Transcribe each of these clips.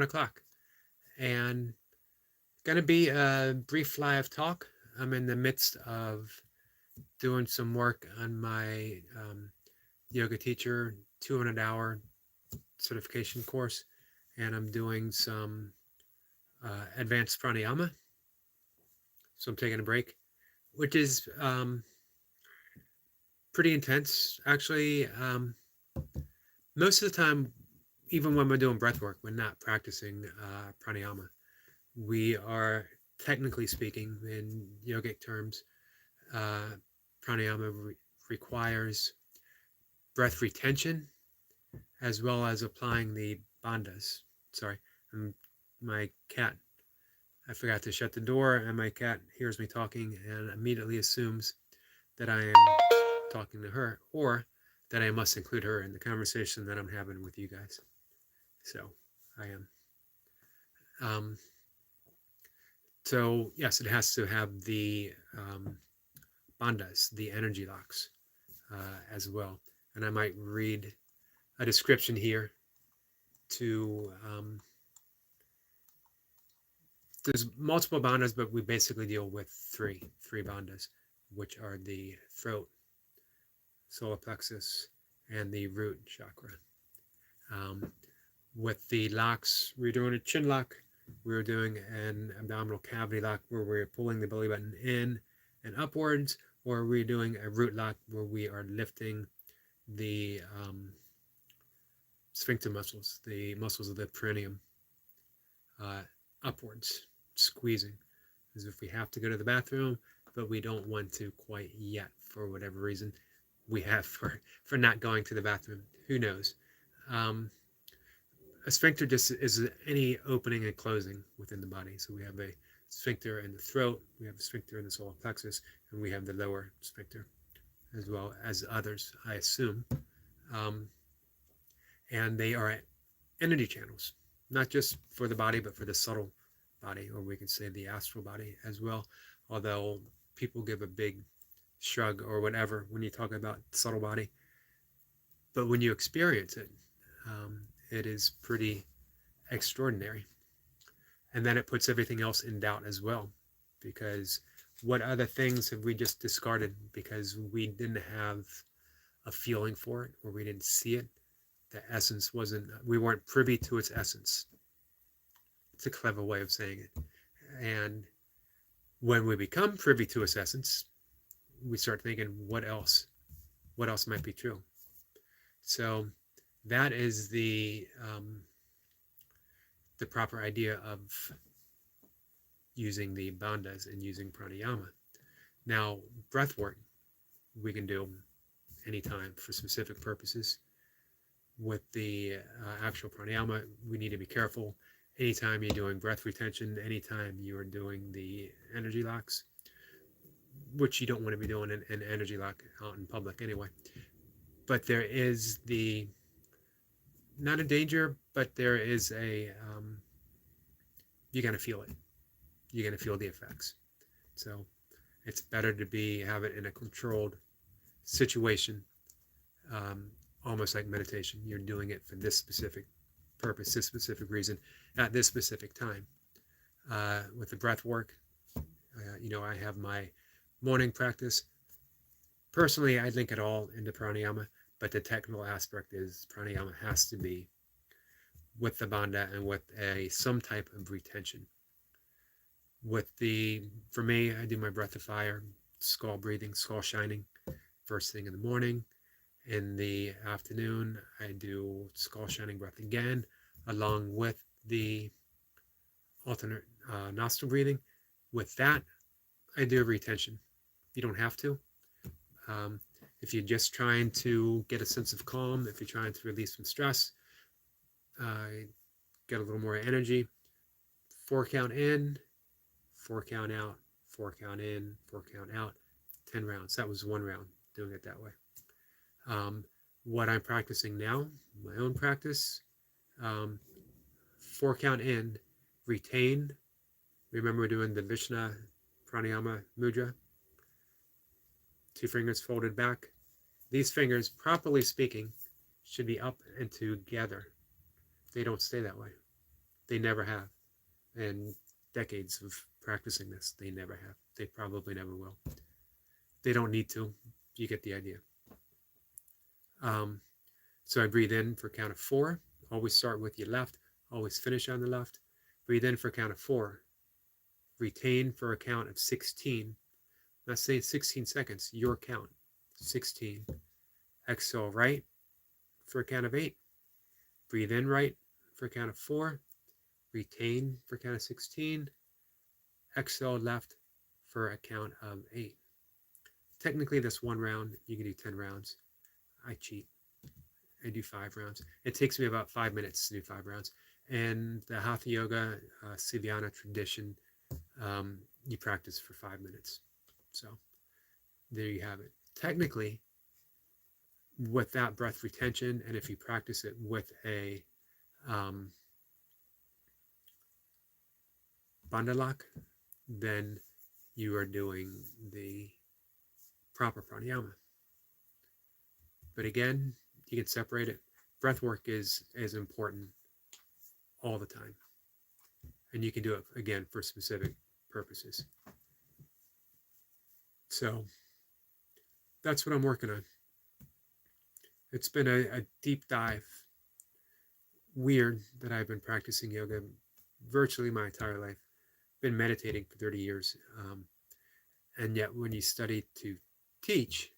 o'clock. And it's going to be a brief live talk. I'm in the midst of doing some work on my yoga teacher 200-hour certification course, and I'm doing some advanced pranayama. So I'm taking a break, which is pretty intense. Actually, most of the time, even when we're doing breath work, we're not practicing pranayama. We are, technically speaking, in yogic terms, uh, pranayama requires breath retention as well as applying the bandhas. Sorry, my cat, I forgot to shut the door, and my cat hears me talking and immediately assumes that I am talking to her, or that I must include her in the conversation that I'm having with you guys. So I am. Um, so yes, it has to have the bandhas, the energy locks, as well. And I might read a description here to. There's multiple bandhas, but we basically deal with three bandhas, which are the throat, solar plexus, and the root chakra. Um, with the locks, we're doing a chin lock. We're doing an abdominal cavity lock where we're pulling the belly button in and upwards, or we're doing a root lock where we are lifting the sphincter muscles, the muscles of the perineum, uh, upwards, squeezing, as if we have to go to the bathroom, but we don't want to quite yet for whatever reason we have for not going to the bathroom. Who knows? Um, a sphincter just is any opening and closing within the body. So we have a sphincter in the throat, we have a sphincter in the solar plexus, and we have the lower sphincter, as well as others, I assume. Um, and they are energy channels, not just for the body, but for the subtle body, or we can say the astral body as well. Although people give a big shrug or whatever when you talk about subtle body, but when you experience it, it is pretty extraordinary. And then it puts everything else in doubt as well, because what other things have we just discarded because we didn't have a feeling for it, or we didn't see it? The essence wasn't, we weren't privy to its essence. It's a clever way of saying it. And when we become privy to its essence, we start thinking, what else? What else might be true? So that is the proper idea of using the bandhas and using pranayama. Now, breath work we can do anytime for specific purposes. With the actual pranayama, we need to be careful. Anytime you're doing breath retention, anytime you're doing the energy locks, which you don't want to be doing an energy lock out in public anyway. But there is not a danger, but there is you're going to feel it. You're going to feel the effects. So it's better to have it in a controlled situation, almost like meditation. You're doing it for this specific purpose, this specific reason, at this specific time. With the breath work, I have my morning practice. Personally, I link it all into pranayama, but the technical aspect is pranayama has to be with the bandha and with some type of retention. For me, I do my breath of fire, skull breathing, skull shining, first thing in the morning. In the afternoon, I do skull shining breath again, along with the alternate nostril breathing. With that, I do a retention. You don't have to. If you're just trying to get a sense of calm, if you're trying to release some stress, get a little more energy, 4 count in, 4 count out, 4 count in, 4 count out, 10 rounds. That was 1 round, doing it that way. What I'm practicing now, my own practice, 4 count in, retain. Remember doing the Vishna Pranayama Mudra. 2 fingers folded back. These fingers, properly speaking, should be up and together. They don't stay that way. They never have. And decades of practicing this, they never have. They probably never will. They don't need to. You get the idea. Um, so I breathe in for a count of 4. Always start with your left. Always finish on the left. Breathe in for a count of 4. Retain for a count of 16. Not saying 16 seconds, your count. 16. Exhale right for a count of 8. Breathe in right for a count of 4. Retain for a count of 16. Exhale left for a count of 8. Technically, that's 1 round. You can do 10 rounds. I cheat. I do 5 rounds. It takes me about 5 minutes to do 5 rounds. And the Hatha Yoga Sivyana tradition, you practice for 5 minutes. So there you have it. Technically, with that breath retention, and if you practice it with a bandhalak, then you are doing the proper pranayama. But again, you can separate it. Breath work is important all the time. And you can do it, again, for specific purposes. So that's what I'm working on. It's been a deep dive. Weird that I've been practicing yoga virtually my entire life. Been meditating for 30 years. And yet when you study to teach,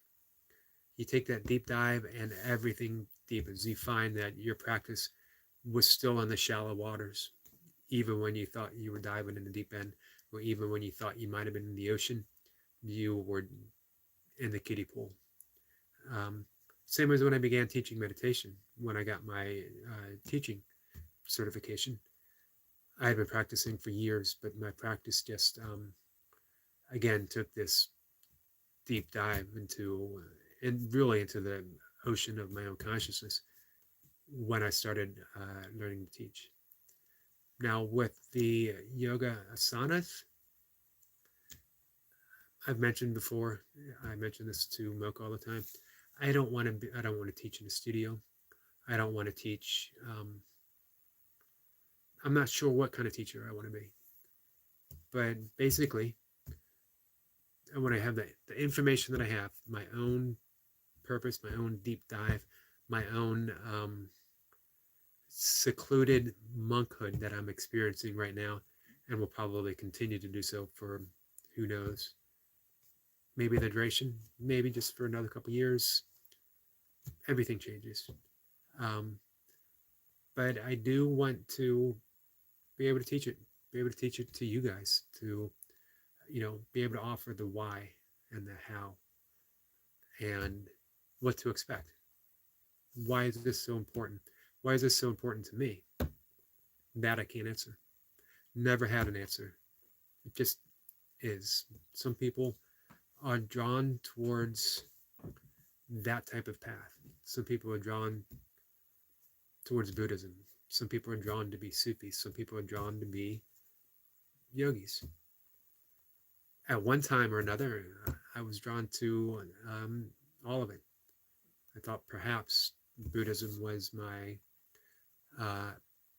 you take that deep dive and everything deepens. You find that your practice was still in the shallow waters, even when you thought you were diving in the deep end, or even when you thought you might have been in the ocean, you were in the kiddie pool. Same as when I began teaching meditation, when I got my teaching certification. I had been practicing for years, but my practice just, again, took this deep dive into, and really into the ocean of my own consciousness when I started learning to teach. Now, with the yoga asanas, I've mentioned before, I mention this to Mocha all the time. I don't want to teach in a studio. I don't want to teach. I'm not sure what kind of teacher I want to be. But basically, when I have the information that I have, my own purpose, my own deep dive, my own secluded monkhood that I'm experiencing right now, and will probably continue to do so for who knows, maybe the duration, maybe just for another couple years. Everything changes. But I do want to be able to teach it to you guys, to, be able to offer the why and the how and what to expect. Why is this so important? Why is this so important to me? That I can't answer. Never had an answer. It just is. Some people are drawn towards that type of path. Some people are drawn towards Buddhism. Some people are drawn to be Sufis. Some people are drawn to be yogis. At one time or another, I was drawn to all of it. I thought perhaps Buddhism was my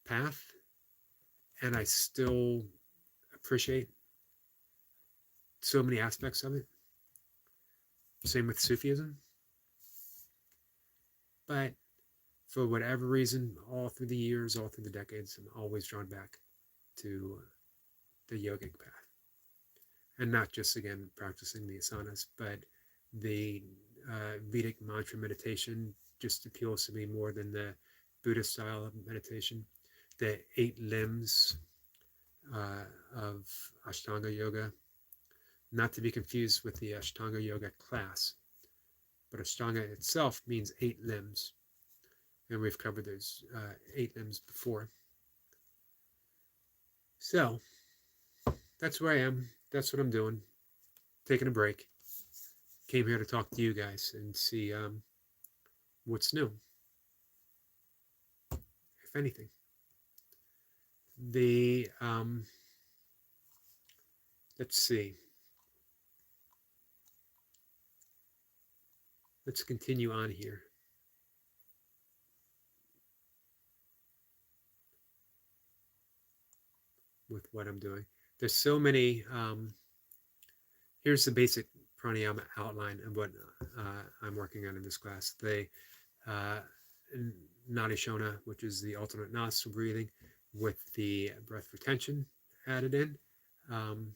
path, and I still appreciate so many aspects of it. Same with Sufism. But for whatever reason, all through the years, all through the decades, I'm always drawn back to the yogic path. And not just, again, practicing the asanas, but the Vedic mantra meditation just appeals to me more than the Buddhist style of meditation. The 8 limbs of Ashtanga Yoga, not to be confused with the Ashtanga Yoga class, but Ashtanga itself means 8 limbs. And we've covered those 8 limbs before. So that's where I am. That's what I'm doing. Taking a break. Came here to talk to you guys and see what's new, if anything. The let's see. Let's continue on here. with what I'm doing. There's so many. Here's the basic pranayama outline of what I'm working on in this class. The uh, Nadishona, which is the alternate nostril breathing with the breath retention added in. Um,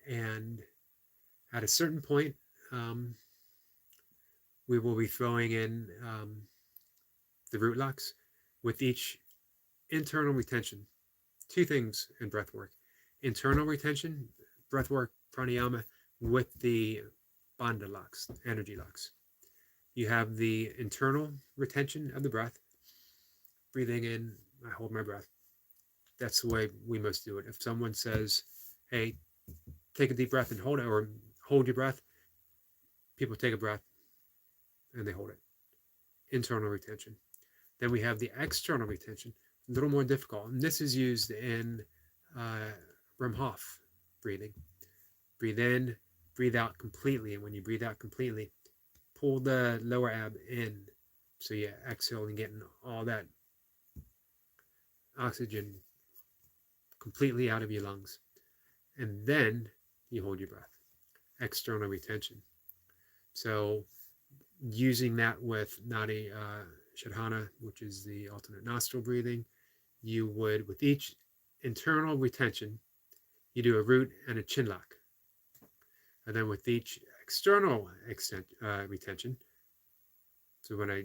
and at a certain point, um, we will be throwing in the root locks with each internal retention. Two things in breath work: internal retention, breath work, pranayama, with the bandha locks, energy locks. You have the internal retention of the breath, breathing in, I hold my breath. That's the way we most do it. If someone says, hey, take a deep breath and hold it, or hold your breath, people take a breath and they hold it. Internal retention. Then we have the external retention, a little more difficult. And this is used in Wim Hof breathing. Breathe in, breathe out completely. And when you breathe out completely, pull the lower ab in. So you exhale and getting all that oxygen completely out of your lungs. And then you hold your breath. External retention. So using that with Nadi Shadhana, which is the alternate nostril breathing, you would, with each internal retention, you do a root and a chin lock. And then with each external retention, so when I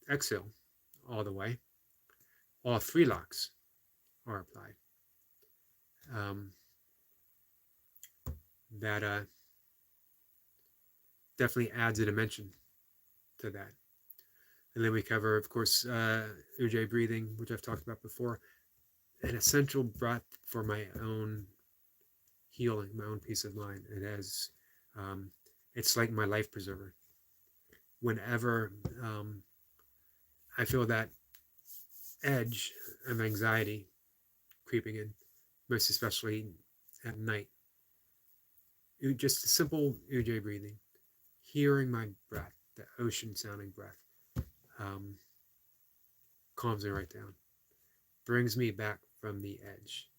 exhale all the way, all three locks are applied. That definitely adds a dimension to that. And then we cover, of course, Ujjayi breathing, which I've talked about before, an essential breath for my own healing, my own peace of mind. It has, it's like my life preserver. Whenever I feel that edge of anxiety creeping in, most especially at night, just a simple Ujjayi breathing, hearing my breath, the ocean sounding breath, calms me right down, brings me back from the edge.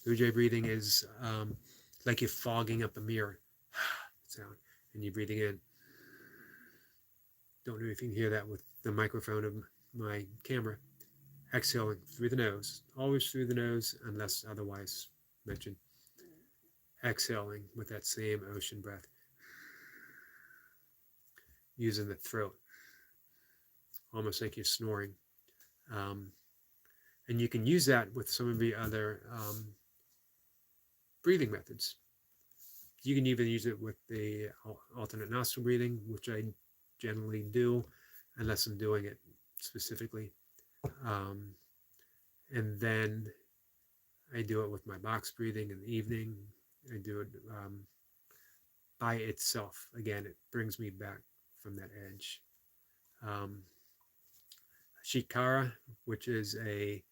Ujjayi breathing is like you're fogging up a mirror sound, and you're breathing in. Don't know if you can hear that with the microphone of my camera. Exhaling through the nose, always through the nose, unless otherwise mentioned. Exhaling with that same ocean breath, using the throat, almost like you're snoring. And you can use that with some of the other breathing methods. You can even use it with the alternate nostril breathing, which I generally do, unless I'm doing it specifically. And then I do it with my box breathing in the evening. I do it by itself. Again, it brings me back from that edge. Shikara, which is a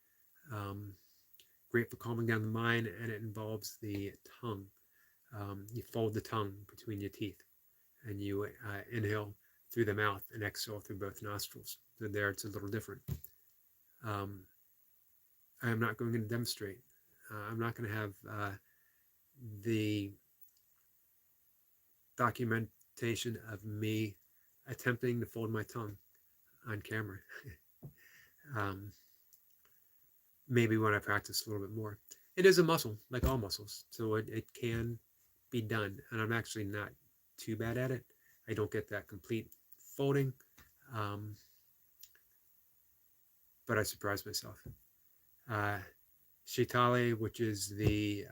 great for calming down the mind, and it involves the tongue. You fold the tongue between your teeth, and you inhale through the mouth and exhale through both nostrils. So there, it's a little different. I am not going to demonstrate. I'm not going to have the documentation of me attempting to fold my tongue on camera. Maybe when I practice a little bit more. It is a muscle, like all muscles, so it can be done, and I'm actually not too bad at it. I don't get that complete folding, but I surprise myself. Shitale, which is the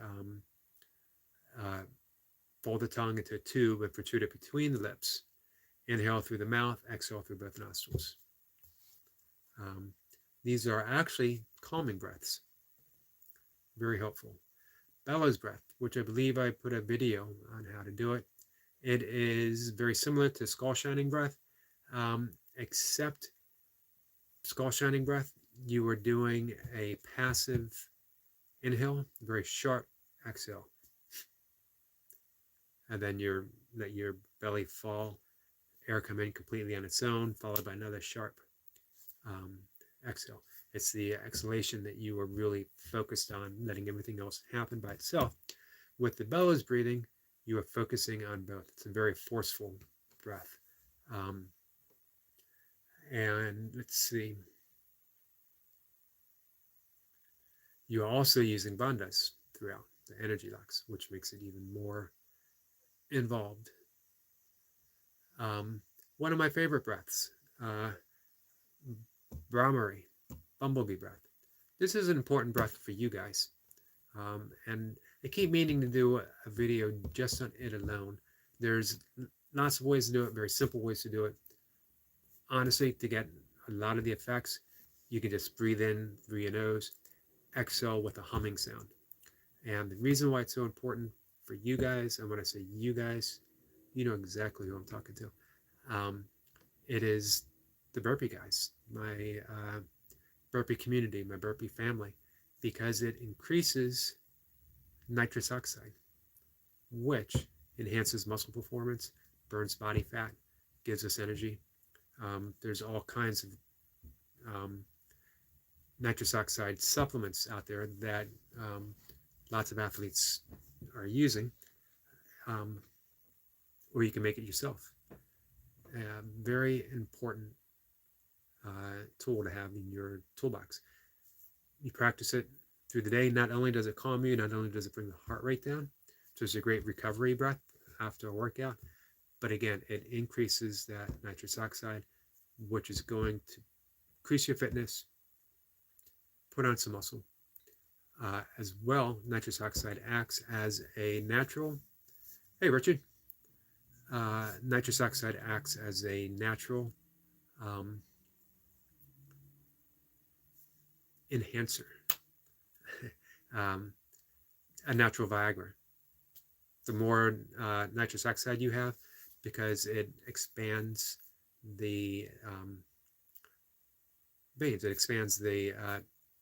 fold the tongue into a tube and protrude it between the lips. Inhale through the mouth, exhale through both nostrils. These are actually calming breaths. Very helpful. Bellows breath, which I believe I put a video on how to do it. It is very similar to skull shining breath, except skull shining breath, you are doing a passive inhale, very sharp exhale. And then you let your belly fall, air come in completely on its own, followed by another sharp exhale. It's the exhalation that you are really focused on, letting everything else happen by itself. With the bellows breathing, you are focusing on both. It's a very forceful breath. And let's see. You're also using bandhas throughout the energy locks, which makes it even more involved. One of my favorite breaths, Brahmari, bumblebee breath. This is an important breath for you guys. And I keep meaning to do a video just on it alone. There's lots of ways to do it, very simple ways to do it. Honestly, to get a lot of the effects, you can just breathe in through your nose, exhale with a humming sound. And the reason why it's so important for you guys, and when I say you guys, you know exactly who I'm talking to. It is the burpee guys, my burpee community, my burpee family, because it increases nitrous oxide, which enhances muscle performance, burns body fat, gives us energy. There's all kinds of nitrous oxide supplements out there that lots of athletes are using, or you can make it yourself. Very important tool to have in your toolbox. You practice it through the day. Not only does it calm you, not only does it bring the heart rate down, so it's a great recovery breath after a workout, but again, it increases that nitrous oxide, which is going to increase your fitness, put on some muscle. As well, nitrous oxide acts as a natural, hey Richard, nitrous oxide acts as a natural enhancer, a natural Viagra. The more nitrous oxide you have, because it expands the veins, it expands the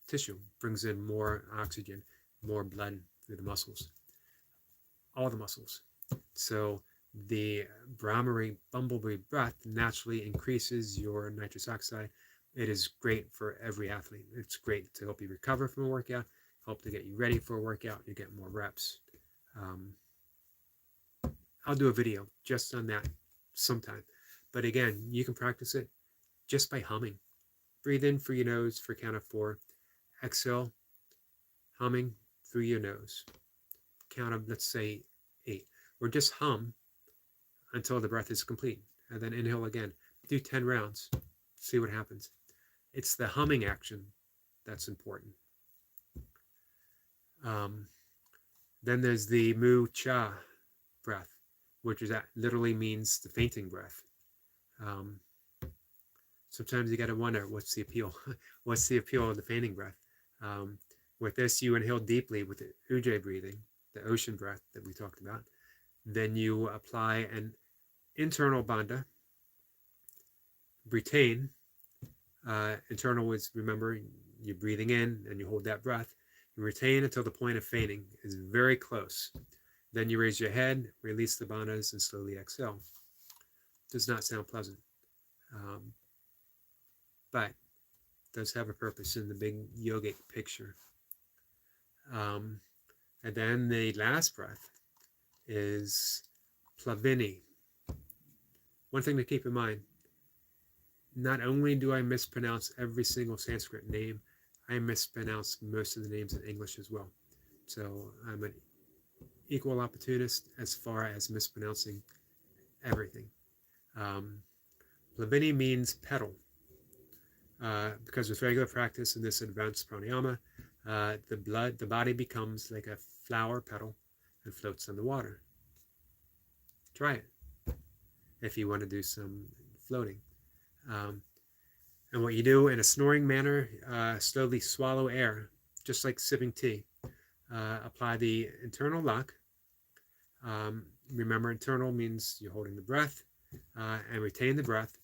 tissue, brings in more oxygen, more blood through the muscles, all the muscles. So the Brahmari bumblebee breath naturally increases your nitrous oxide. It is great for every athlete. It's great to help you recover from a workout, help to get you ready for a workout, you get more reps. I'll do a video just on that sometime. But again, you can practice it just by humming. Breathe in through your nose for a count of 4. Exhale, humming through your nose. Count of, let's say, 8. Or just hum until the breath is complete. And then inhale again. Do 10 rounds. See what happens. It's the humming action that's important. Then there's the Mu Cha breath, which is that literally means the fainting breath. Sometimes you got to wonder, what's the appeal? What's the appeal of the fainting breath? With this, you inhale deeply with the Ujjayi breathing, the ocean breath that we talked about. Then you apply an internal bandha, retain. Internal is, remember, you're breathing in and you hold that breath. You retain until the point of fainting is very close. Then you raise your head, release the bandhas, and slowly exhale. Does not sound pleasant, but does have a purpose in the big yogic picture. And then the last breath is Plavini. One thing to keep in mind, not only do I mispronounce every single Sanskrit name, I mispronounce most of the names in English as well. So I'm an equal opportunist as far as mispronouncing everything. Plavini means petal. Because with regular practice in this advanced pranayama, the body becomes like a flower petal and floats on the water. Try it if you want to do some floating. And what you do in a snoring manner, slowly swallow air, just like sipping tea. Apply the internal lock. Remember, internal means you're holding the breath, and retain the breath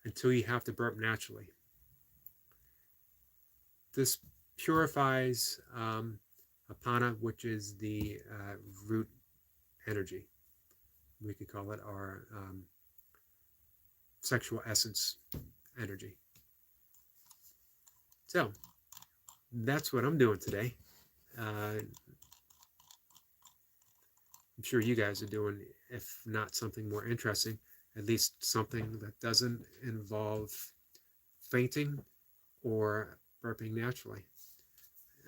until you have to burp naturally. This purifies apana, which is the root energy. We could call it our sexual essence energy. So that's what I'm doing today. I'm sure you guys are doing, if not something more interesting, at least something that doesn't involve fainting or burping naturally.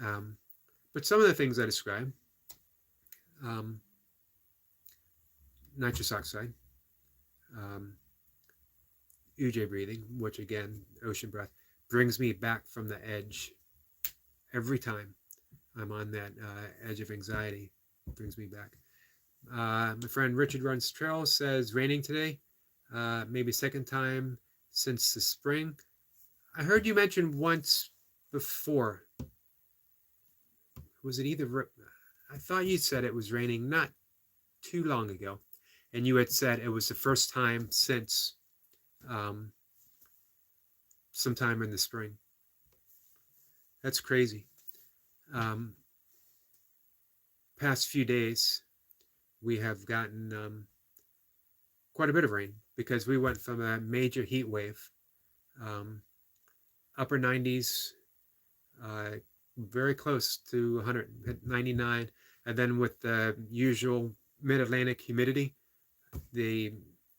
Um, but some of the things I describe, um, nitrous oxide, um, UJ breathing, which again, ocean breath, brings me back from the edge every time I'm on that edge of anxiety. Brings me back. My friend Richard Runs Trail says raining today, maybe second time since the spring. I heard you mention once before. Was it either? I thought you said it was raining not too long ago, and you had said it was the first time since um, sometime in the spring. That's crazy. Um, Past few days, we have gotten quite a bit of rain because we went from a major heat wave, um, upper 90s, uh, very close to 199, and then with the usual mid-Atlantic humidity, the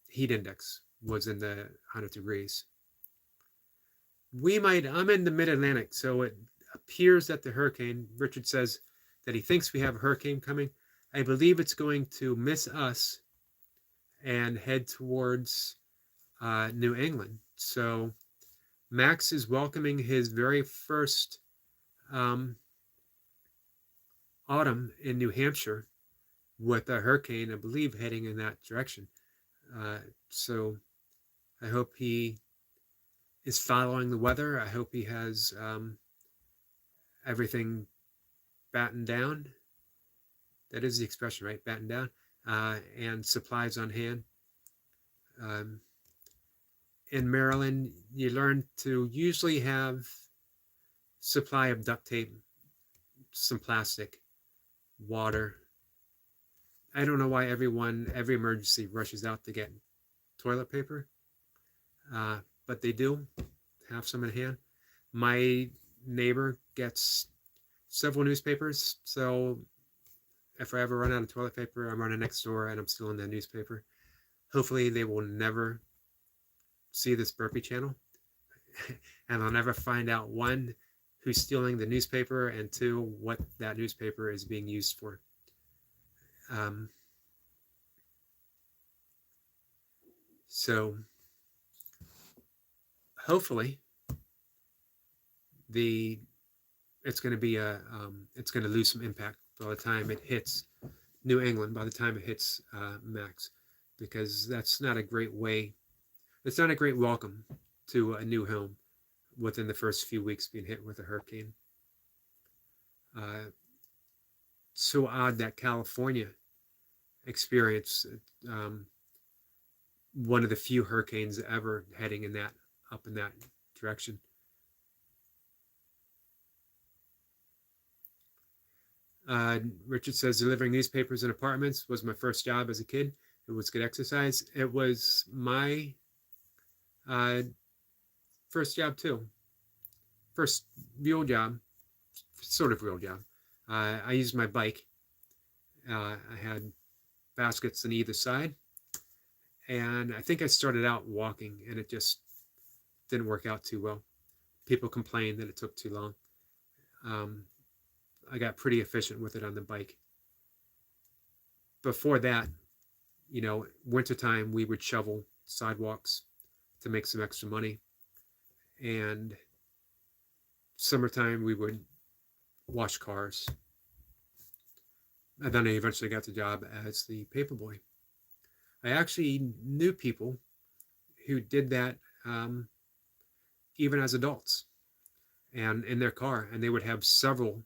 heat index was in the 100 degrees. I'm in the mid-Atlantic, so it appears that the hurricane, Richard says that he thinks we have a hurricane coming. I believe it's going to miss us and head towards New England. So Max is welcoming his very first um, autumn in New Hampshire with a hurricane, I believe, heading in that direction. So I hope he is following the weather. I hope he has everything battened down. That is the expression, right? Battened down. And supplies on hand. Um, in Maryland, you learn to usually have supply of duct tape, some plastic, water. I don't know why every emergency rushes out to get toilet paper, but they do have some in hand. My neighbor gets several newspapers, so if I ever run out of toilet paper, I'm running next door and I'm stealing the newspaper. Hopefully, they will never see this burpee channel, and I'll never find out, one, who's stealing the newspaper, and two, what that newspaper is being used for. Um, so hopefully it's going to be it's going to lose some impact by the time it hits New England, by the time it hits Max, because that's not a great way. It's not a great welcome to a new home within the first few weeks being hit with a hurricane. So odd that California experienced one of the few hurricanes ever heading up in that direction. Richard says delivering newspapers in apartments was my first job as a kid. It was good exercise. It was my first job too. First real job, sort of real job. I used my bike. I had baskets on either side, and I think I started out walking, and it just didn't work out too well. People complained that it took too long. I got pretty efficient with it on the bike. Before that, wintertime, we would shovel sidewalks to make some extra money. And summertime, we would wash cars. And then I eventually got the job as the paperboy. I actually knew people who did that even as adults and in their car. And they would have several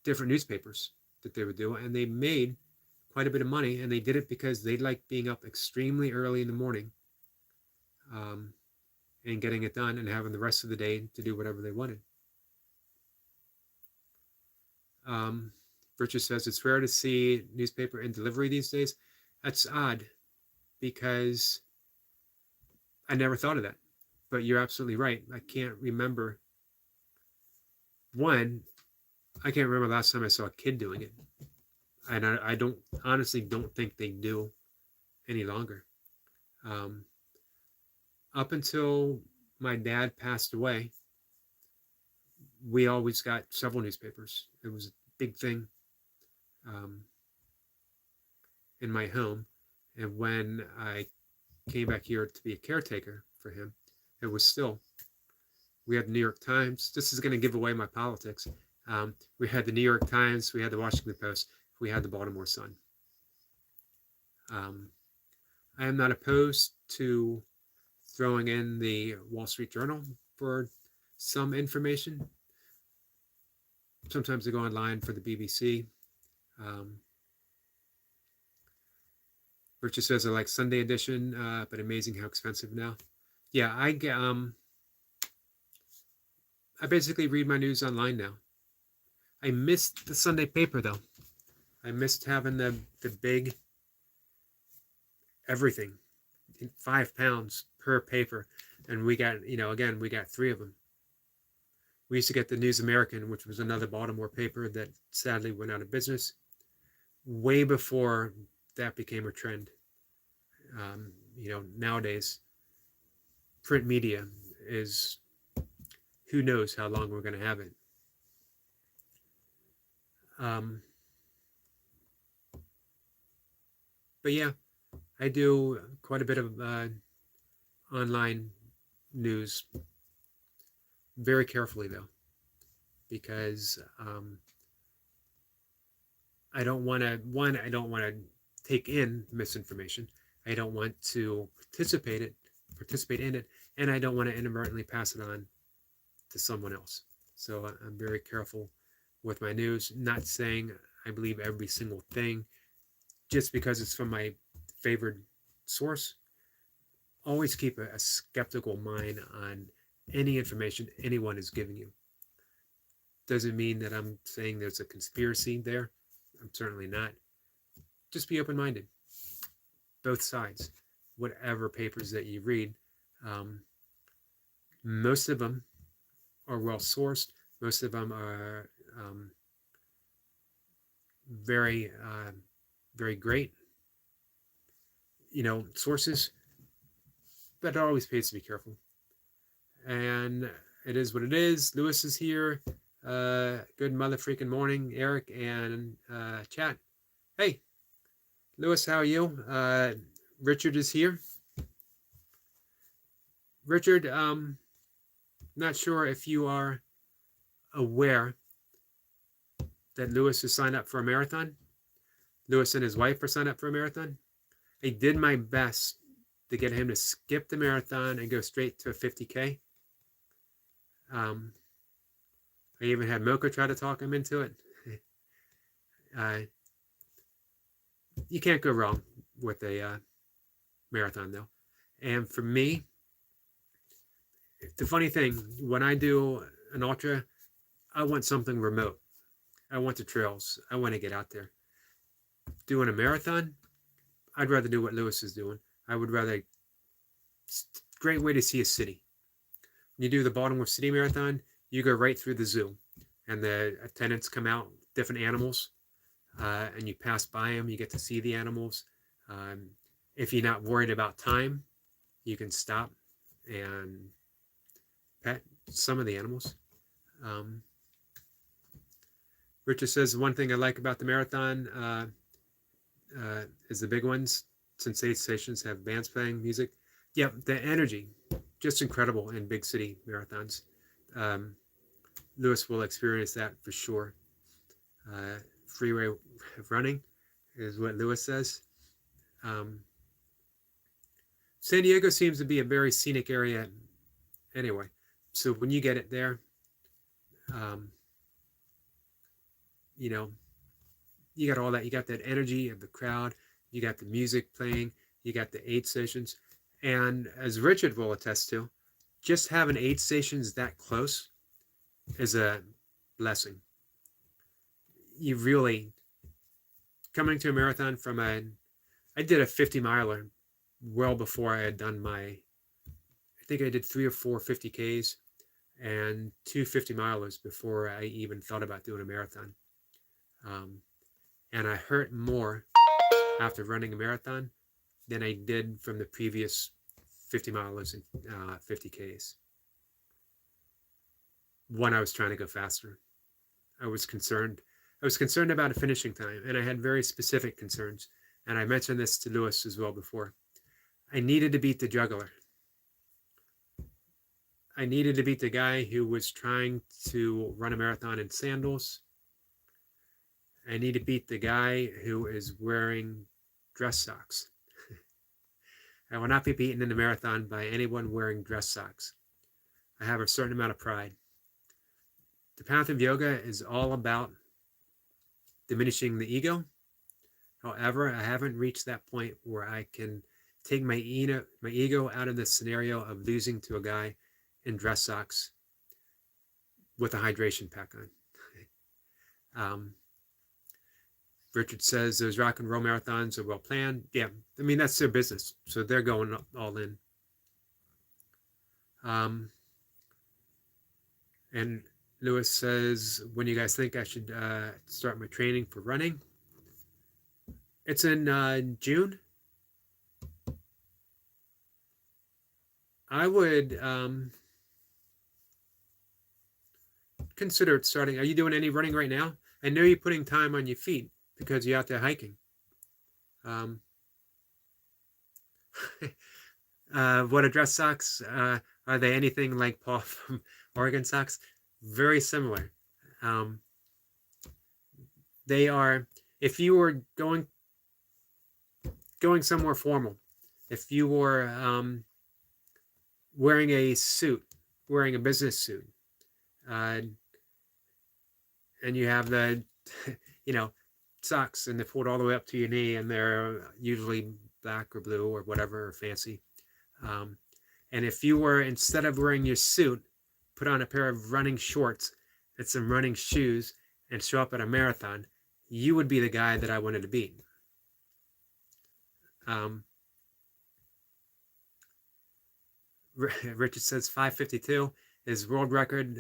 different newspapers that they would do. And they made quite a bit of money. And they did it because they liked being up extremely early in the morning and getting it done and having the rest of the day to do whatever they wanted. Richard says it's rare to see newspaper in delivery these days. That's odd because I never thought of that. But you're absolutely right. I can't remember one. I can't remember the last time I saw a kid doing it, and I don't honestly don't think they do any longer. Um, up until my dad passed away, we always got several newspapers. It was a big thing um, in my home. And when I came back here to be a caretaker for him, it was still, we had the New York Times. This is going to give away my politics. We had the New York Times, we had the Washington Post, we had the Baltimore Sun. Um, I am not opposed to throwing in the Wall Street Journal for some information. Sometimes I go online for the BBC. Richard says I like Sunday edition, but amazing how expensive now. Yeah, I basically read my news online now. I missed the Sunday paper though. I missed having the big everything, £5 per paper, and we got again we got 3 of them. We used to get the News American, which was another Baltimore paper that sadly went out of business way before that became a trend. Nowadays, print media is, who knows how long we're going to have it. But yeah, I do quite a bit of online news, very carefully though, because I don't want to take in misinformation. I don't want to participate in it, and I don't want to inadvertently pass it on to someone else. So I'm very careful with my news, not saying I believe every single thing just because it's from my favored source. Always keep a skeptical mind on any information anyone is giving you. Doesn't mean that I'm saying there's a conspiracy there. I'm certainly not. Just be open-minded. Both sides. Whatever papers that you read, most of them are well sourced. Most of them are very, very great, sources. But it always pays to be careful. And it is what it is. Lewis is here. Good mother freaking morning, Eric and chat. Hey, Lewis, how are you? Richard is here. Richard, not sure if you are aware that Lewis has signed up for a marathon. Lewis and his wife are signed up for a marathon. I did my best to get him to skip the marathon and go straight to a 50K. I even had Mocha try to talk him into it. You can't go wrong with a marathon, though. And for me, the funny thing, when I do an ultra, I want something remote. I want the trails. I want to get out there. Doing a marathon, I'd rather do what Lewis is doing. I would rather, great way to see a city. When you do the Baltimore City Marathon, you go right through the zoo, and the attendants come out, different animals, and you pass by them. You get to see the animals. If you're not worried about time, you can stop and pet some of the animals. Richard says, one thing I like about the marathon is the big ones, since 8 stations have bands playing music. Yep, the energy, just incredible in big city marathons. Lewis will experience that for sure. Freeway running is what Lewis says. San Diego seems to be a very scenic area anyway. So when you get it there, you got all that. You got that energy of the crowd. You got the music playing. You got the 8 stations. And as Richard will attest to, just having 8 stations that close is a blessing. You really, coming to a marathon I did a 50 miler well before I had done my think I did 3 or 4 50Ks and 2 50-milers before I even thought about doing a marathon. And I hurt more after running a marathon than I did from the previous 50-milers and 50Ks. One, I was trying to go faster. I was concerned about a finishing time, and I had very specific concerns. And I mentioned this to Lewis as well before. I needed to beat the juggler. I needed to beat the guy who was trying to run a marathon in sandals. I need to beat the guy who is wearing dress socks. I will not be beaten in the marathon by anyone wearing dress socks. I have a certain amount of pride. The path of yoga is all about diminishing the ego. However, I haven't reached that point where I can take my ego out of the scenario of losing to a guy in dress socks with a hydration pack on. Richard says those rock and roll marathons are well planned. Yeah, I mean, that's their business. So they're going all in. And Lewis says, when do you guys think I should start my training for running? It's in June. I would consider starting. Are you doing any running right now? I know you're putting time on your feet because you're out there hiking. What are dress socks? Are they anything like Paul from Oregon socks? Very similar. They are, if you were going somewhere formal, if you were wearing a suit, wearing a business suit, and you have the, socks, and they're pulled all the way up to your knee, and they're usually black or blue or whatever, or fancy. And if you were, instead of wearing your suit, put on a pair of running shorts and some running shoes and show up at a marathon, you would be the guy that I wanted to beat. Richard says 5:52 is world record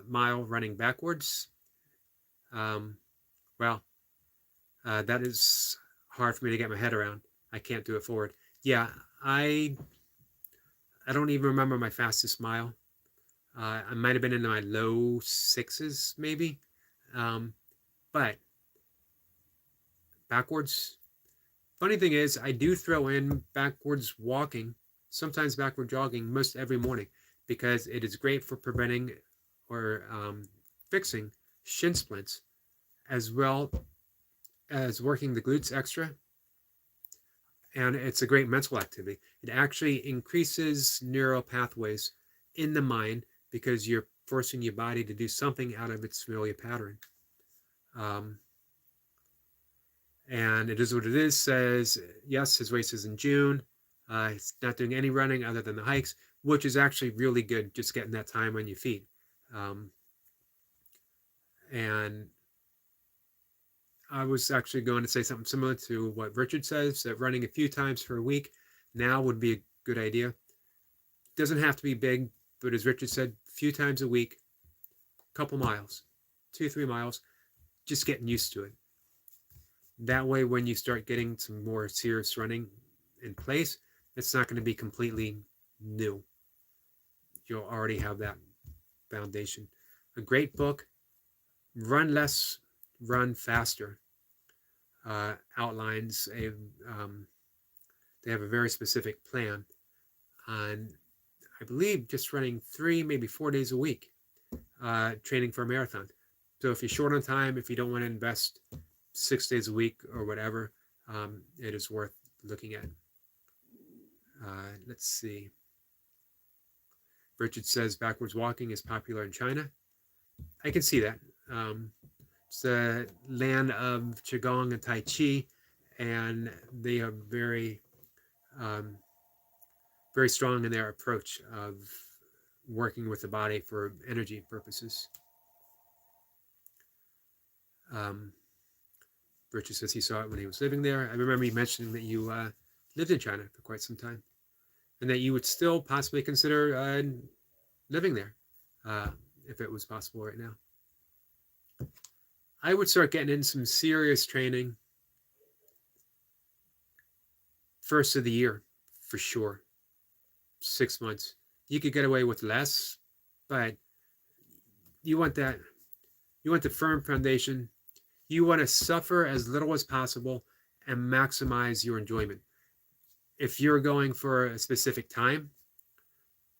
mile running backwards. Well, that is hard for me to get my head around. I can't do it forward. Yeah, I don't even remember my fastest mile. I might have been in my low 6s, maybe. But backwards. Funny thing is, I do throw in backwards walking, sometimes backward jogging, most every morning, because it is great for preventing or fixing shin splints, as well as working the glutes extra. And it's a great mental activity. It actually increases neural pathways in the mind because you're forcing your body to do something out of its familiar pattern. And it is what it is. Says, yes, his race is in June. He's not doing any running other than the hikes, which is actually really good, just getting that time on your feet. And I was actually going to say something similar to what Richard says, that running a few times per week now would be a good idea. Doesn't have to be big, but as Richard said, a few times a week, a couple miles, 2-3 miles, just getting used to it. That way, when you start getting some more serious running in place, it's not going to be completely new. You'll already have that foundation. A great book, Run Less, Run Faster, outlines they have a very specific plan on, I believe, just running 3, maybe 4 days a week, training for a marathon. So if you're short on time, if you don't want to invest 6 days a week or whatever, it is worth looking at. Let's see. Richard says backwards walking is popular in China. I can see that. It's the land of Qigong and Tai Chi, and they are very, very strong in their approach of working with the body for energy purposes. Richard says he saw it when he was living there. I remember you mentioning that you lived in China for quite some time. and that you would still possibly consider living there if it was possible right now. I would start getting in some serious training first of the year for sure. 6 months. You could get away with less, but you want that. You want the firm foundation. You want to suffer as little as possible and maximize your enjoyment. If you're going for a specific time,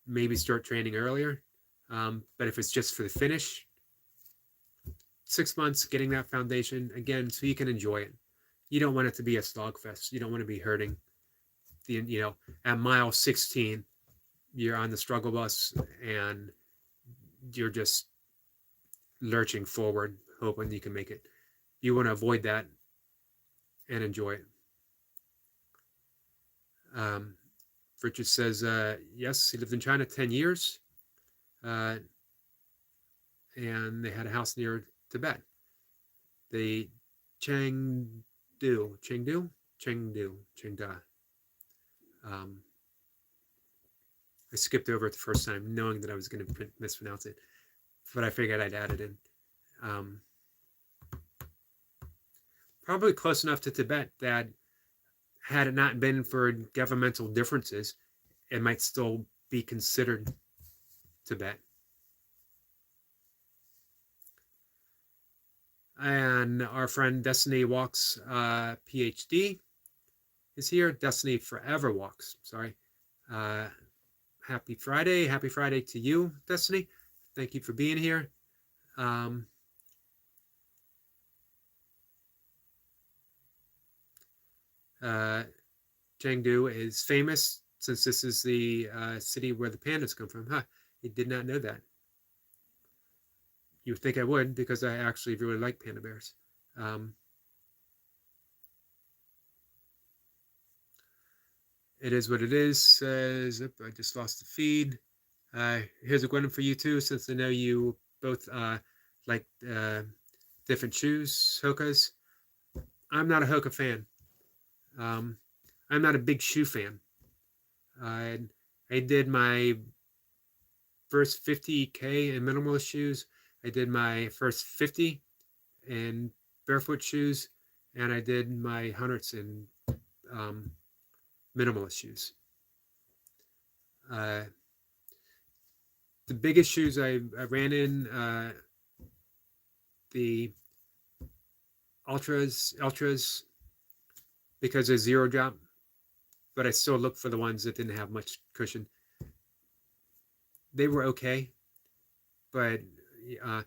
maybe start training earlier. But if it's just for the finish, 6 months getting that foundation again so you can enjoy it. You don't want it to be a slog fest. You don't want to be hurting. At mile 16, you're on the struggle bus and you're just lurching forward, hoping you can make it. You want to avoid that and enjoy it. Richard says, yes, he lived in China 10 years. And they had a house near Tibet. The Chengdu. I skipped over it the first time, knowing that I was going to mispronounce it, but I figured I'd add it in. Probably close enough to Tibet that had it not been for governmental differences, it might still be considered Tibet. And our friend Destiny Walks PhD is here. Destiny Forever Walks, sorry. Happy Friday. Happy Friday to you, Destiny. Thank you for being here. Chengdu is famous since this is the city where the pandas come from. Huh, I did not know that. You would think I would, because I actually really like panda bears. It is what it is, says, I just lost the feed. Here's a question for you too, since I know you both like different shoes, Hokas. I'm not a Hoka fan. I'm not a big shoe fan. I did my first 50K in minimalist shoes. I did my first 50 in barefoot shoes, and I did my hundreds in minimalist shoes. The biggest shoes I ran in, the ultras, because they're zero drop, but I still look for the ones that didn't have much cushion. They were okay, but I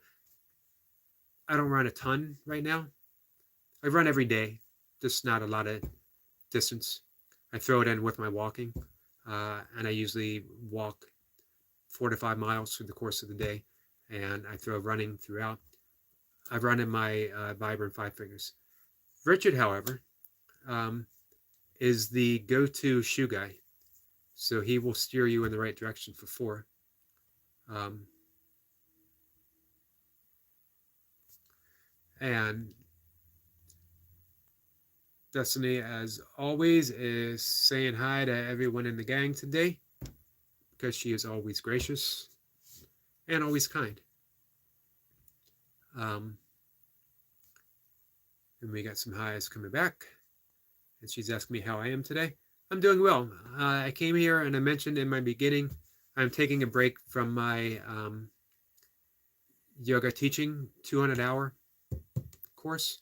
don't run a ton right now. I run every day, just not a lot of distance. I throw it in with my walking, and I usually walk 4 to 5 miles through the course of the day, and I throw running throughout. I run in my Vibram 5 fingers. Richard, however, is the go-to shoe guy, so he will steer you in the right direction for 4. And Destiny, as always, is saying hi to everyone in the gang today, because she is always gracious and always kind. And we got some highs coming back, and she's asking me how I am today. I'm doing well. I came here and I mentioned in my beginning, I'm taking a break from my yoga teaching 200-hour course,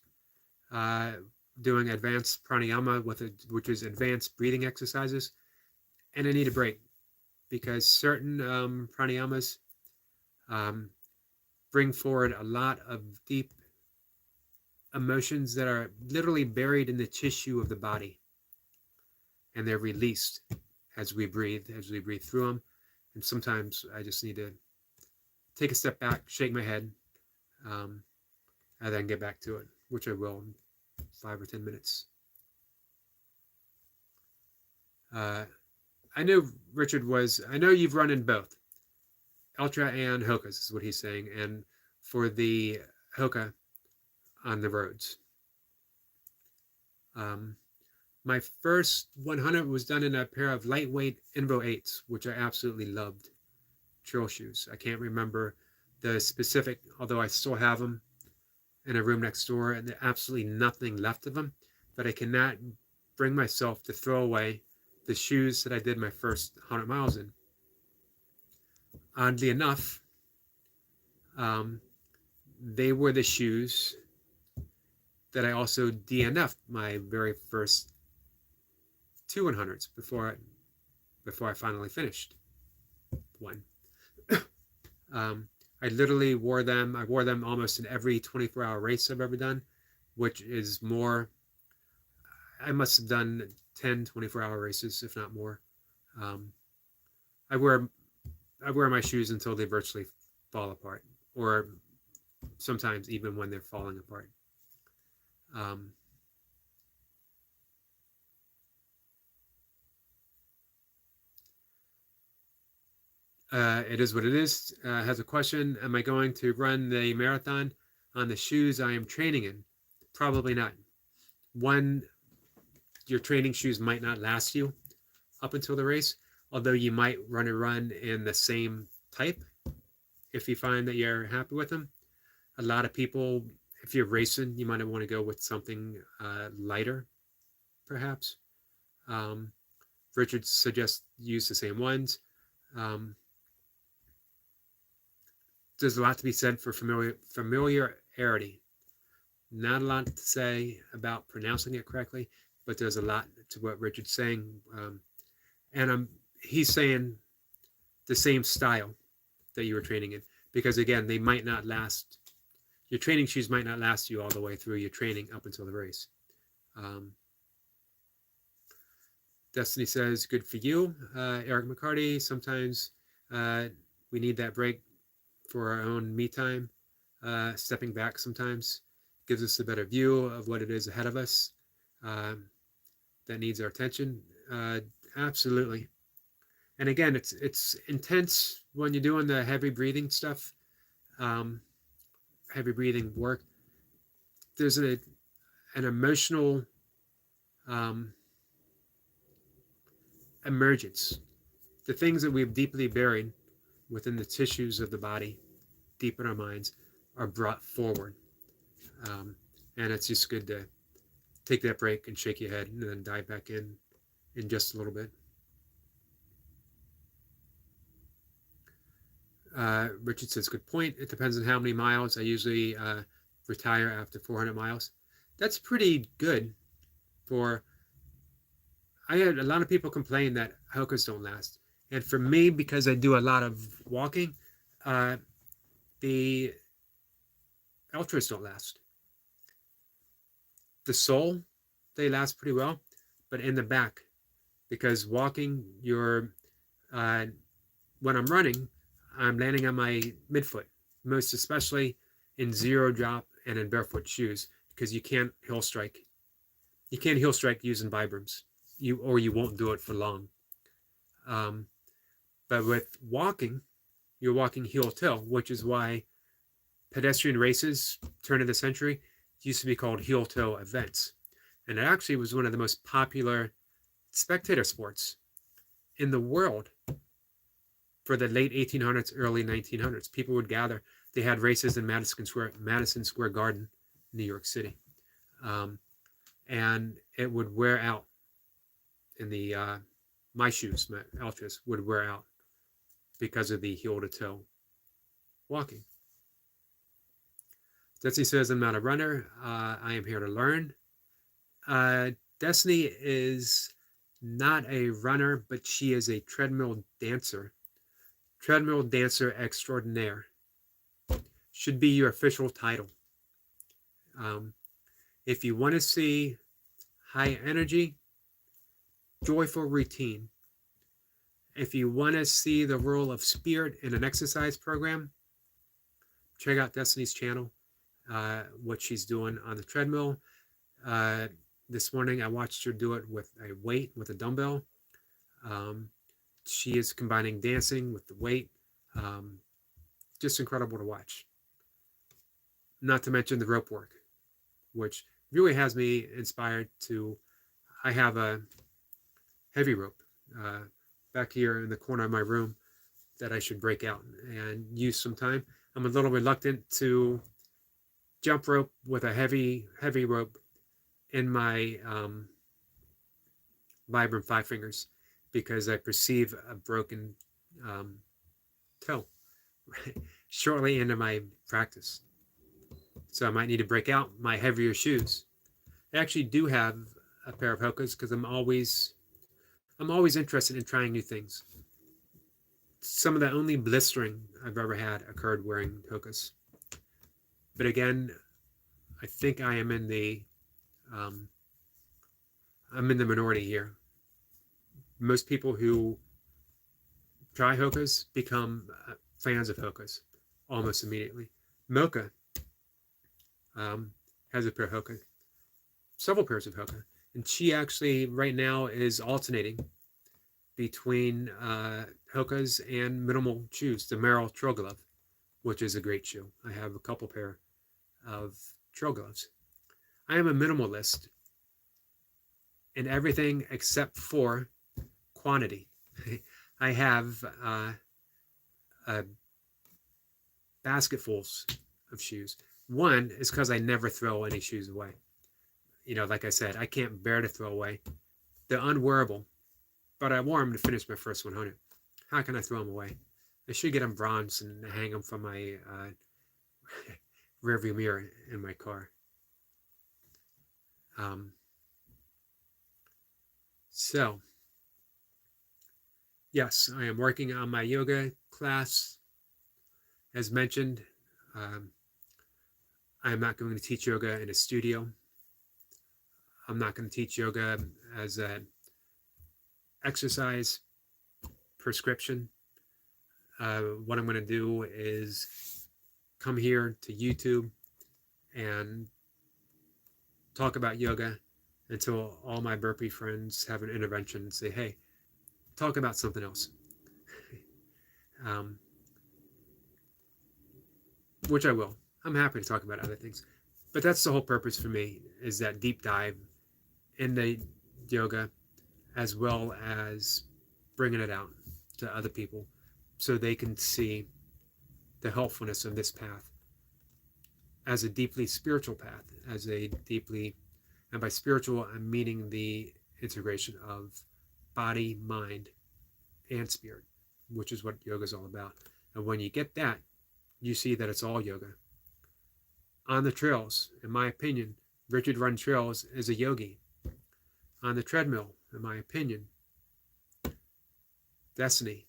doing advanced pranayama, which is advanced breathing exercises, and I need a break because certain pranayamas bring forward a lot of deep emotions that are literally buried in the tissue of the body, and they're released as we breathe through them. And sometimes I just need to take a step back, shake my head, and then get back to it, which I will in 5 or 10 minutes. I know Richard I know you've run in both Ultra and Hokas, is what he's saying, and for the Hoka on the roads. My first 100 was done in a pair of lightweight Invo 8s, which I absolutely loved. Trail shoes. I can't remember the specific, although I still have them in a room next door, and there's absolutely nothing left of them. But I cannot bring myself to throw away the shoes that I did my first 100 miles in. Oddly enough, um, they were the shoes that I also DNF'd my very first 200s before I finally finished one. I literally wore them. I wore them almost in every 24-hour race I've ever done, which is more. I must have done 10 24-hour races, if not more. Um, I wear my shoes until they virtually fall apart, or sometimes even when they're falling apart. Um, it is what it is. Has a question. Am I going to run the marathon on the shoes I am training in? Probably not. One, your training shoes might not last you up until the race, although you might run a run in the same type if you find that you're happy with them. A lot of people, if you're racing, you might want to go with something lighter, perhaps. Um, Richard suggests use the same ones. Um, there's a lot to be said for familiarity. Not a lot to say about pronouncing it correctly, but there's a lot to what Richard's saying. And he's saying the same style that you were training in, because again, they might not last. Your training shoes might not last you all the way through your training up until the race. Destiny says, good for you. Eric McCarty, sometimes we need that break for our own me time. Stepping back sometimes gives us a better view of what it is ahead of us that needs our attention. Absolutely. And again, it's intense when you're doing the heavy breathing stuff, heavy breathing work. There's an emotional emergence. The things that we've deeply buried within the tissues of the body, deep in our minds, are brought forward. And it's just good to take that break and shake your head and then dive back in just a little bit. Richard says, good point. It depends on how many miles. I usually retire after 400 miles. That's pretty good for... I had a lot of people complain that Hokas don't last. And for me, because I do a lot of walking, the Ultras don't last. The sole, they last pretty well, but in the back, because walking, when I'm running, I'm landing on my midfoot, most especially in zero drop and in barefoot shoes, because you can't heel strike. You can't heel strike using Vibrams, or you won't do it for long. But with walking, you're walking heel toe, which is why pedestrian races, turn of the century, used to be called heel toe events. And it actually was one of the most popular spectator sports in the world for the late 1800s, early 1900s. People would gather. They had races in Madison Square Garden, New York City. And it would wear out in the, my shoes, my Ultras, would wear out because of the heel to toe walking. Destiny says, I'm not a runner. I am here to learn. Destiny is not a runner, but she is a treadmill dancer. Treadmill dancer extraordinaire should be your official title. If you want to see high energy, joyful routine, if you want to see the role of spirit in an exercise program, check out Destiny's channel, what she's doing on the treadmill. This morning, I watched her do it with a weight, with a dumbbell. She is combining dancing with the weight. Just incredible to watch. Not to mention the rope work, which really has me inspired to I have a heavy rope uh, back here in the corner of my room that I should break out and use sometime. I'm a little reluctant to jump rope with a heavy rope in my Vibram Five Fingers because I perceive a broken um, toe shortly into my practice. So I might need to break out my heavier shoes. I actually do have a pair of Hokas because I'm always interested in trying new things. Some of the only blistering I've ever had occurred wearing Hokas. But again, I think um, I'm in the minority here. Most people who try Hokas become fans of Hokas almost immediately. Mocha um, has a pair of Hoka, several pairs of Hoka, and she actually right now is alternating between Hokas and minimal shoes, the Merrell Trail Glove, which is a great shoe. I have a couple pair of trail gloves. I am a minimalist in everything except for quantity. I have a basketfuls of shoes. One is because I never throw any shoes away. You know, like I said, I can't bear to throw away. They're unwearable, but I wore them to finish my first 100. How can I throw them away? I should get them bronzed and hang them from my rearview mirror in my car. Um, so, yes, I am working on my yoga class. As mentioned, um, I am not going to teach yoga in a studio. I'm not going to teach yoga as an exercise prescription. What I'm going to do is come here to YouTube and talk about yoga until all my burpee friends have an intervention and say, hey, talk about something else. um, which I will. I'm happy to talk about other things. But that's the whole purpose for me, is that deep dive into yoga as well as bringing it out to other people so they can see the helpfulness of this path as a deeply spiritual path, as a deeply, and by spiritual, I'm meaning the integration of body, mind, and spirit, which is what yoga is all about. And when you get that, you see that it's all yoga. On the trails, in my opinion, Richard Run Trails is a yogi. On the treadmill, in my opinion, Destiny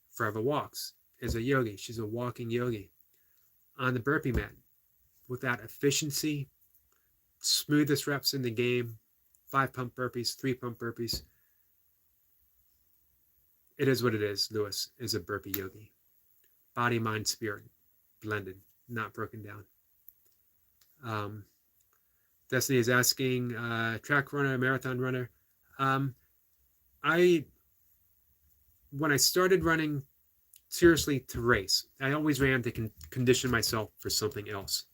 Forever Walks is a yogi. She's a walking yogi. On the burpee mat, with that efficiency, smoothest reps in the game, 5 pump burpees, 3 pump burpees. It is what it is. Lewis is a burpee yogi. Body, mind, spirit, blended, not broken down. Destiny is asking, track runner, marathon runner. When I started running seriously to race, I always ran to condition myself for something else.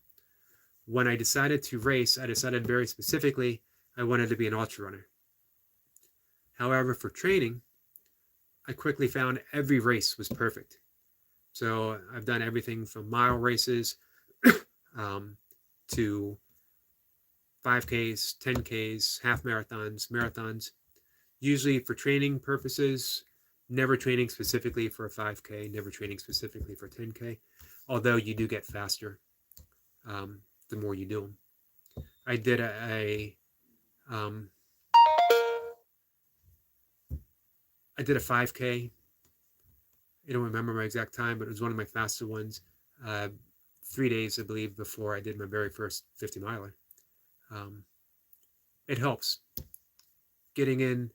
When I decided to race, I decided very specifically I wanted to be an ultra runner. However, for training, I quickly found every race was perfect. So I've done everything from mile races to 5Ks, 10Ks, half marathons, marathons. Usually for training purposes, never training specifically for a 5K, never training specifically for 10K, although you do get faster the more you do them. I did a 5K. I don't remember my exact time, but it was one of my faster ones. 3 days, I believe, before I did my very first 50 miler. It helps. Getting in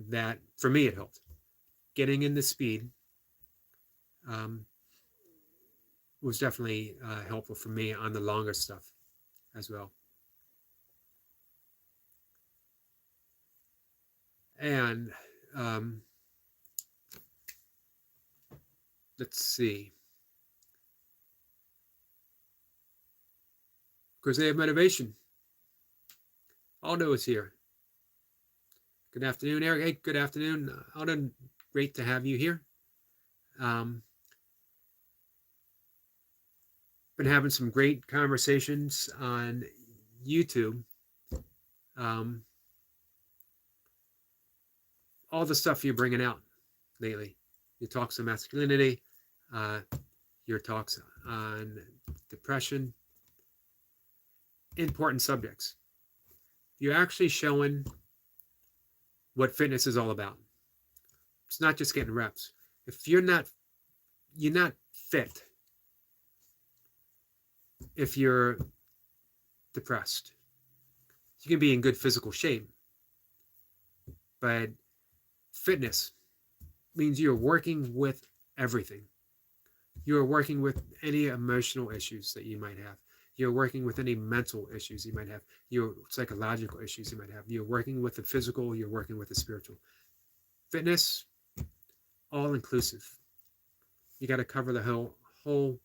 that, for me, it helped. Getting in the speed was definitely helpful for me on the longer stuff as well. And let's see. Because they have motivation. Aldo is here. Good afternoon, Eric. Hey, good afternoon. Alden, great to have you here. Been having some great conversations on YouTube. All the stuff you're bringing out lately. Your talks on masculinity, your talks on depression, important subjects. You're actually showing what fitness is all about. It's not just getting reps. If you're not fit if you're depressed. You can be in good physical shape, but fitness means you're working with everything. You're working with any emotional issues that you might have. You're working with any mental issues you might have. Your psychological issues you might have. You're working with the physical. You're working with the spiritual. Fitness, all inclusive. You got to cover the whole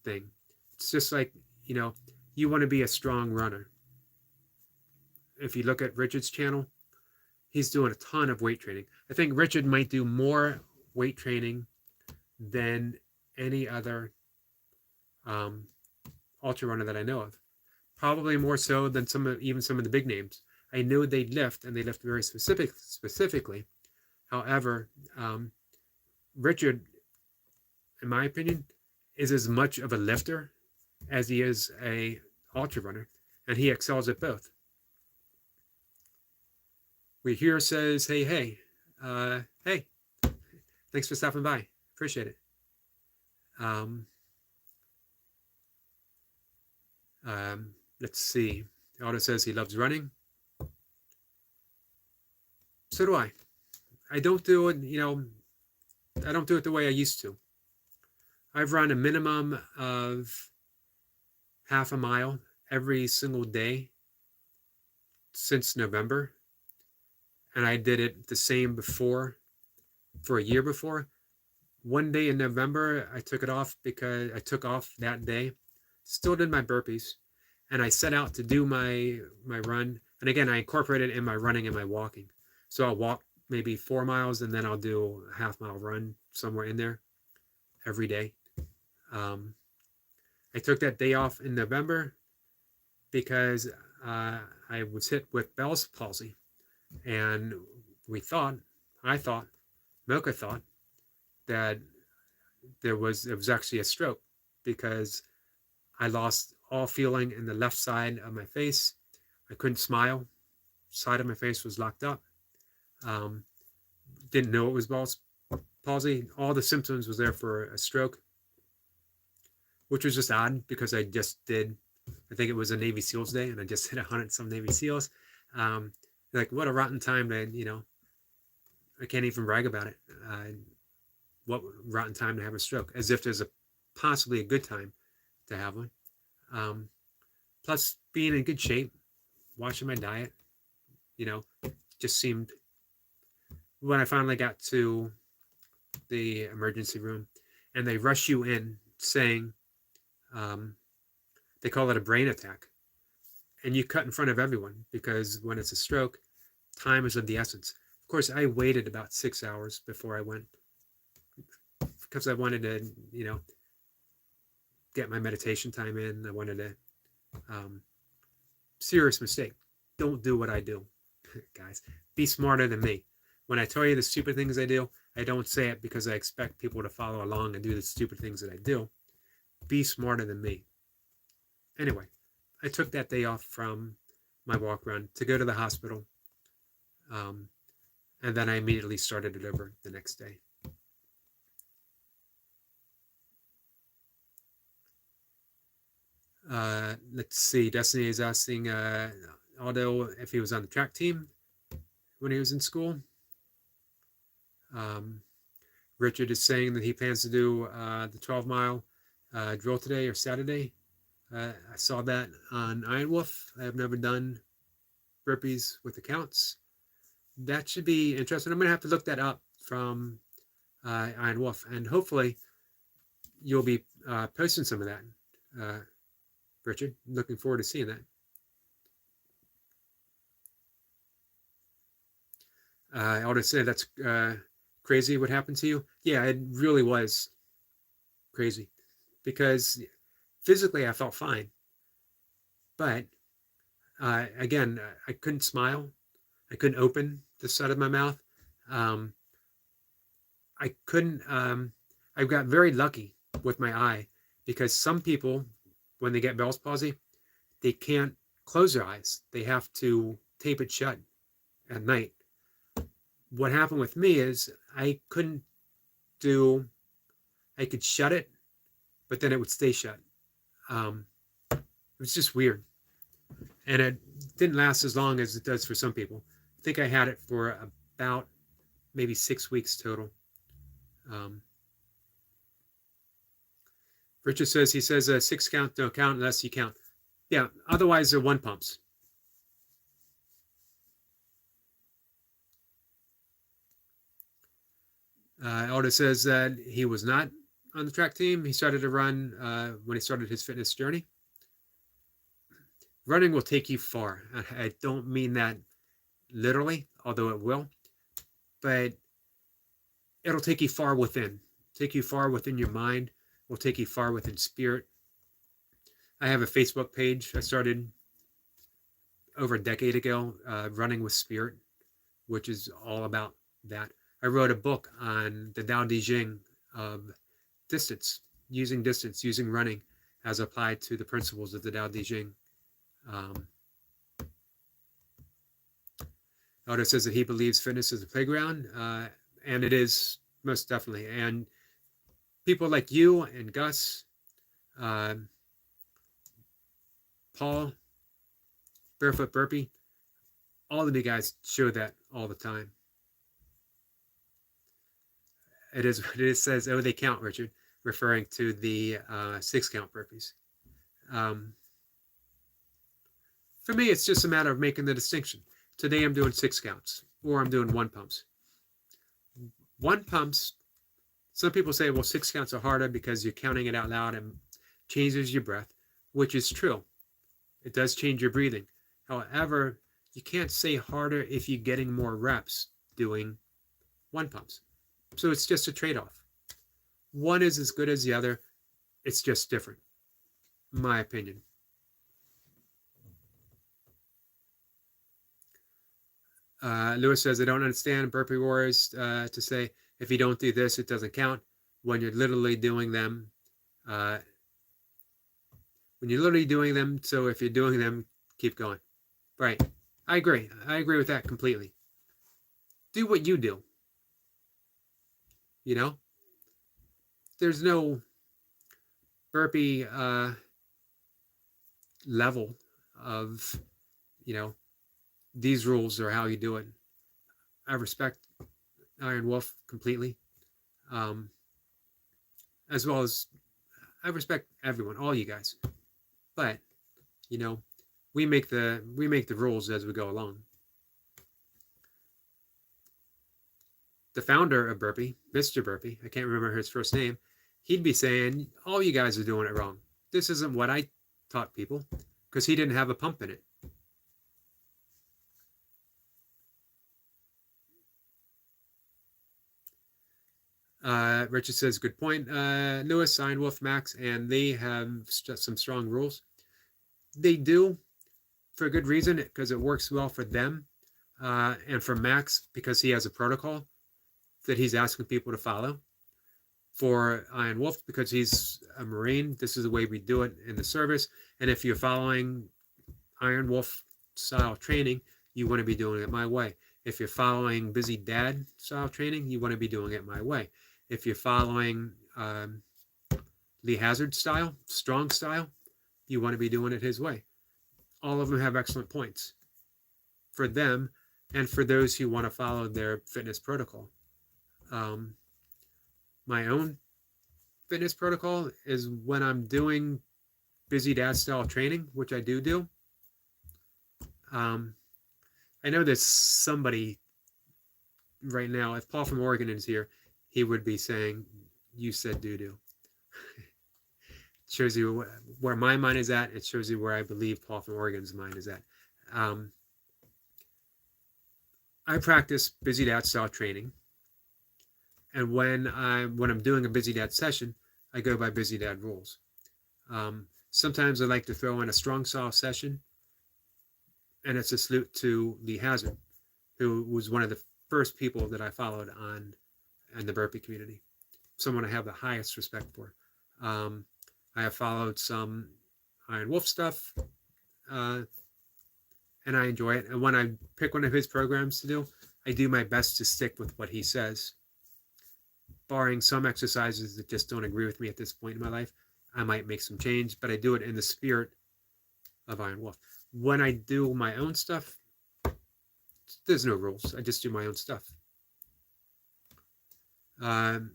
thing. It's just like, you want to be a strong runner. If you look at Richard's channel, he's doing a ton of weight training. I think Richard might do more weight training than any other ultra runner that I know of. Probably more so than even some of the big names. I know they lift, and they lift very specifically. However, Richard, in my opinion, is as much of a lifter as he is a ultra runner, and he excels at both. We here says, hey, thanks for stopping by. Appreciate it. Let's see. Otto says he loves running. So do I. I don't do it, I don't do it the way I used to. I've run a minimum of half a mile every single day since November. And I did it the same before, for a year before. One day in November, I took it off because I took off that day. Still did my burpees. And I set out to do my run. And again, I incorporated in my running and my walking. So I'll walk maybe 4 miles, and then I'll do a half-mile run somewhere in there every day. I took that day off in November because I was hit with Bell's palsy. And I thought, Mocha thought, that it was actually a stroke, because I lost all feeling in the left side of my face. I couldn't smile. Side of my face was locked up. Didn't know it was Bell's palsy. All the symptoms was there for a stroke, which was just odd because I just did, I think it was a Navy SEALs day, and I just hit 100-some Navy SEALs. Like, what a rotten time to, I can't even brag about it. What rotten time to have a stroke, as if there's possibly a good time to have one. Plus, being in good shape, watching my diet, just seemed, when I finally got to the emergency room and they rush you in saying, they call it a brain attack, and you cut in front of everyone, because when it's a stroke, time is of the essence. Of course, I waited about 6 hours before I went, because I wanted to, get my meditation time in. I wanted to, serious mistake. Don't do what I do, guys. Be smarter than me. When I tell you the stupid things I do, I don't say it because I expect people to follow along and do the stupid things that I do. Be smarter than me. Anyway, I took that day off from my walk run to go to the hospital. And then I immediately started it over the next day. Let's see. Destiny is asking Aldo if he was on the track team when he was in school. Richard is saying that he plans to do the 12-mile drill today or Saturday. I saw that on Iron Wolf. I have never done burpees with the counts. That should be interesting. I'm going to have to look that up from Iron Wolf, and hopefully you'll be posting some of that, Richard. Looking forward to seeing that. I ought to say that's crazy what happened to you. Yeah, it really was crazy because physically I felt fine, but again, I couldn't smile. I couldn't open the side of my mouth. Um, I couldn't. I got very lucky with my eye because some people, when they get Bell's palsy, they can't close their eyes. They have to tape it shut at night. What happened with me is I couldn't do. I could shut it, but then it would stay shut. It was just weird, and it didn't last as long as it does for some people. I think I had it for about maybe 6 weeks total. Um, Richard says he says 6 count don't count unless you count. Yeah, otherwise they're one pumps. Aldo says that he was not on the track team. He started to run when he started his fitness journey. Running will take you far. I don't mean that literally, although it will, but it'll take you far within. Take you far within your mind. Will take you far within spirit. I have a Facebook page I started over a decade ago, Running with Spirit, which is all about that. I wrote a book on the Tao Te Ching of distance, using running as applied to the principles of the Tao Te Ching. Odo says that he believes fitness is a playground, and it is most definitely. And people like you and Gus, Paul, Barefoot Burpee, all of you guys show that all the time. It is what it says. Oh, they count, Richard, referring to the 6 count burpees. For me, it's just a matter of making the distinction. Today I'm doing 6 counts, or I'm doing 1 pumps. 1 pumps, some people say, well, 6 counts are harder because you're counting it out loud and changes your breath, which is true. It does change your breathing. However, you can't say harder if you're getting more reps doing 1 pumps. So it's just a trade-off. One is as good as the other. It's just different, in my opinion. Lewis says, I don't understand Burpee Warriors to say, if you don't do this, it doesn't count. When you're literally doing them, so if you're doing them, keep going. Right. I agree. I agree with that completely. Do what you do. You know? There's no burpee level of, these rules are how you do it. I respect Iron Wolf completely, as well as I respect everyone, all you guys. But we make the rules as we go along. The founder of Burpee, Mr. Burpee, I can't remember his first name, he'd be saying, all you guys are doing it wrong. This isn't what I taught people, because he didn't have a pump in it. Richard says, good point. Lewis, Iron Wolf, Max, and they have some strong rules. They do, for a good reason, because it works well for them, and for Max, because he has a protocol that he's asking people to follow. For Iron Wolf, because he's a Marine, this is the way we do it in the service. And if you're following Iron Wolf style training, you want to be doing it my way. If you're following Busy Dad style training, you want to be doing it my way. If you're following Lee Hazard style, strong style, you want to be doing it his way. All of them have excellent points for them and for those who want to follow their fitness protocol. My own fitness protocol is when I'm doing Busy Dad style training, which I do. I know there's somebody right now, if Paul from Oregon is here, he would be saying, you said doo-doo. It shows you where my mind is at. It shows you where I believe Paul from Oregon's mind is at. I practice busy dad style training, and when I'm doing a busy dad session, I go by busy dad rules. Sometimes I like to throw in a strong style session, and it's a salute to Lee Hazard, who was one of the first people that I followed on in the burpee community. Someone I have the highest respect for. Um, I have followed some Iron Wolf stuff, uh, and I enjoy it. And when I pick one of his programs to do, I do my best to stick with what he says. Barring some exercises that just don't agree with me at this point in my life, I might make some change, but I do it in the spirit of Iron Wolf. When I do my own stuff, there's no rules. I just do my own stuff. Otto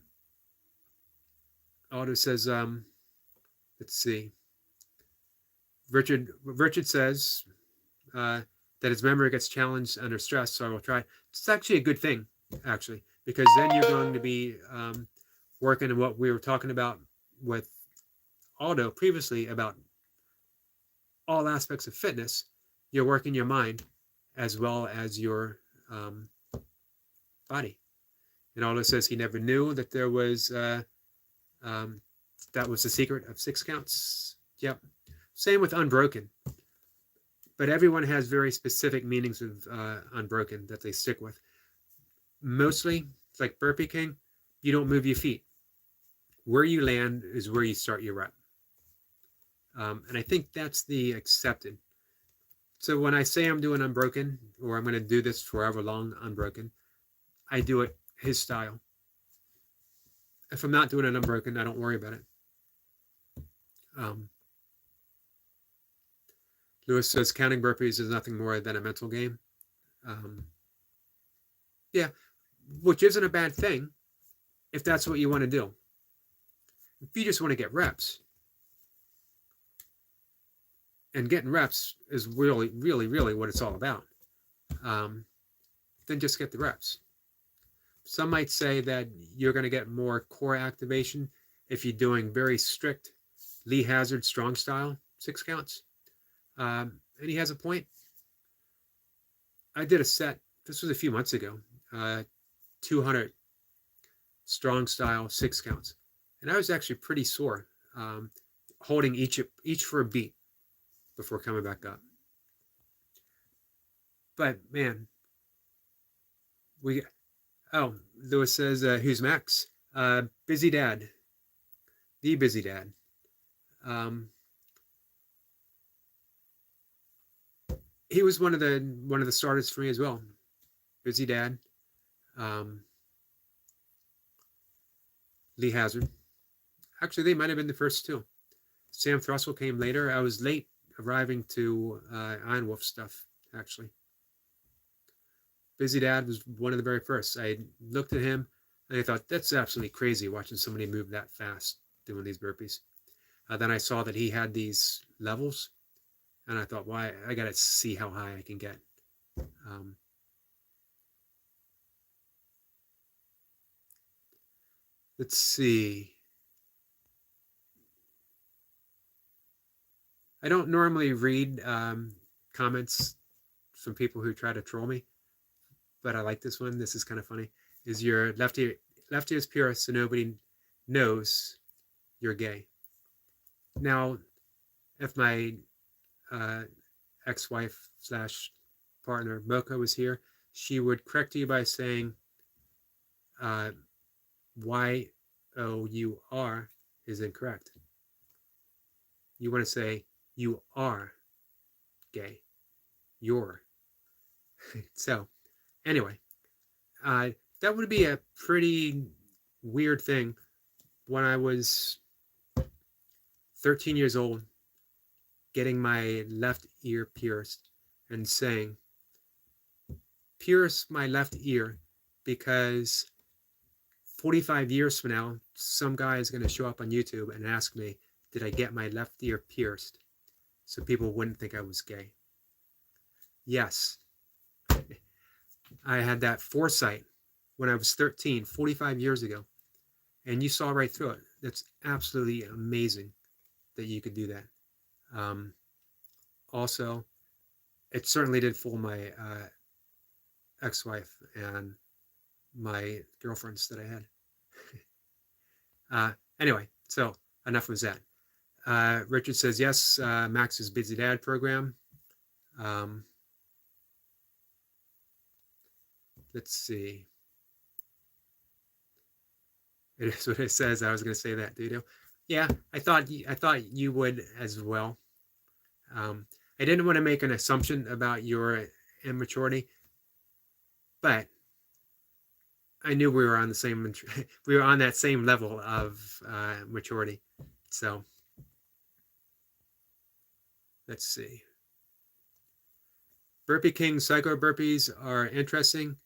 says, let's see. Richard says that his memory gets challenged under stress, so I will try. It's actually a good thing, actually, because then you're going to be working on what we were talking about with Aldo previously about all aspects of fitness. You're working your mind as well as your body. And Aldo says he never knew that there was that was the secret of 6 counts. Yep. Same with unbroken. But everyone has very specific meanings of unbroken that they stick with. Mostly, it's like Burpee King, you don't move your feet. Where you land is where you start your rep. And I think that's the accepted. So when I say I'm doing unbroken, or I'm going to do this forever long unbroken, I do it his style. If I'm not doing it unbroken, I don't worry about it. Lewis says counting burpees is nothing more than a mental game. Yeah, which isn't a bad thing if that's what you want to do. If you just want to get reps, and getting reps is really, really, really what it's all about, then just get the reps. Some might say that you're going to get more core activation if you're doing very strict Lee Hazard strong style 6 counts. And he has a point. I did a set, this was a few months ago, 200 strong style 6 counts. And I was actually pretty sore, holding each for a beat before coming back up. But man, Lewis says, who's Max? Busy Dad. The Busy Dad. He was one of the starters for me as well. Busy Dad. Lee Hazard. Actually, they might have been the first two. Sam Thrussell came later. I was late arriving to Iron Wolf stuff, actually. Busy Dad was one of the very first. I looked at him and I thought, that's absolutely crazy watching somebody move that fast doing these burpees. Then I saw that he had these levels, and I thought, why? I got to see how high I can get. Let's see. I don't normally read comments from people who try to troll me, but I like this one. This is kind of funny. Is your left ear is pure, so nobody knows you're gay. Now, if my ex-wife / partner Mocha was here, she would correct you by saying Y-O-U-R is incorrect. You want to say you are gay. You're. So, anyway, that would be a pretty weird thing when I was 13 years old, getting my left ear pierced and saying, pierce my left ear because 45 years from now, some guy is going to show up on YouTube and ask me, did I get my left ear pierced? So people wouldn't think I was gay. Yes. I had that foresight when I was 13, 45 years ago. And you saw right through it. That's absolutely amazing that you could do that. Also, it certainly did fool my ex-wife and my girlfriends that I had. Anyway, so enough of that. Richard says, yes, Max's Busy Dad program. Let's see. It is what it says. I was going to say that, Dudo. Yeah, I thought you would as well. I didn't want to make an assumption about your immaturity, but I knew we were on the same we were on that same level of maturity. So let's see. Burpee King psycho burpees are interesting.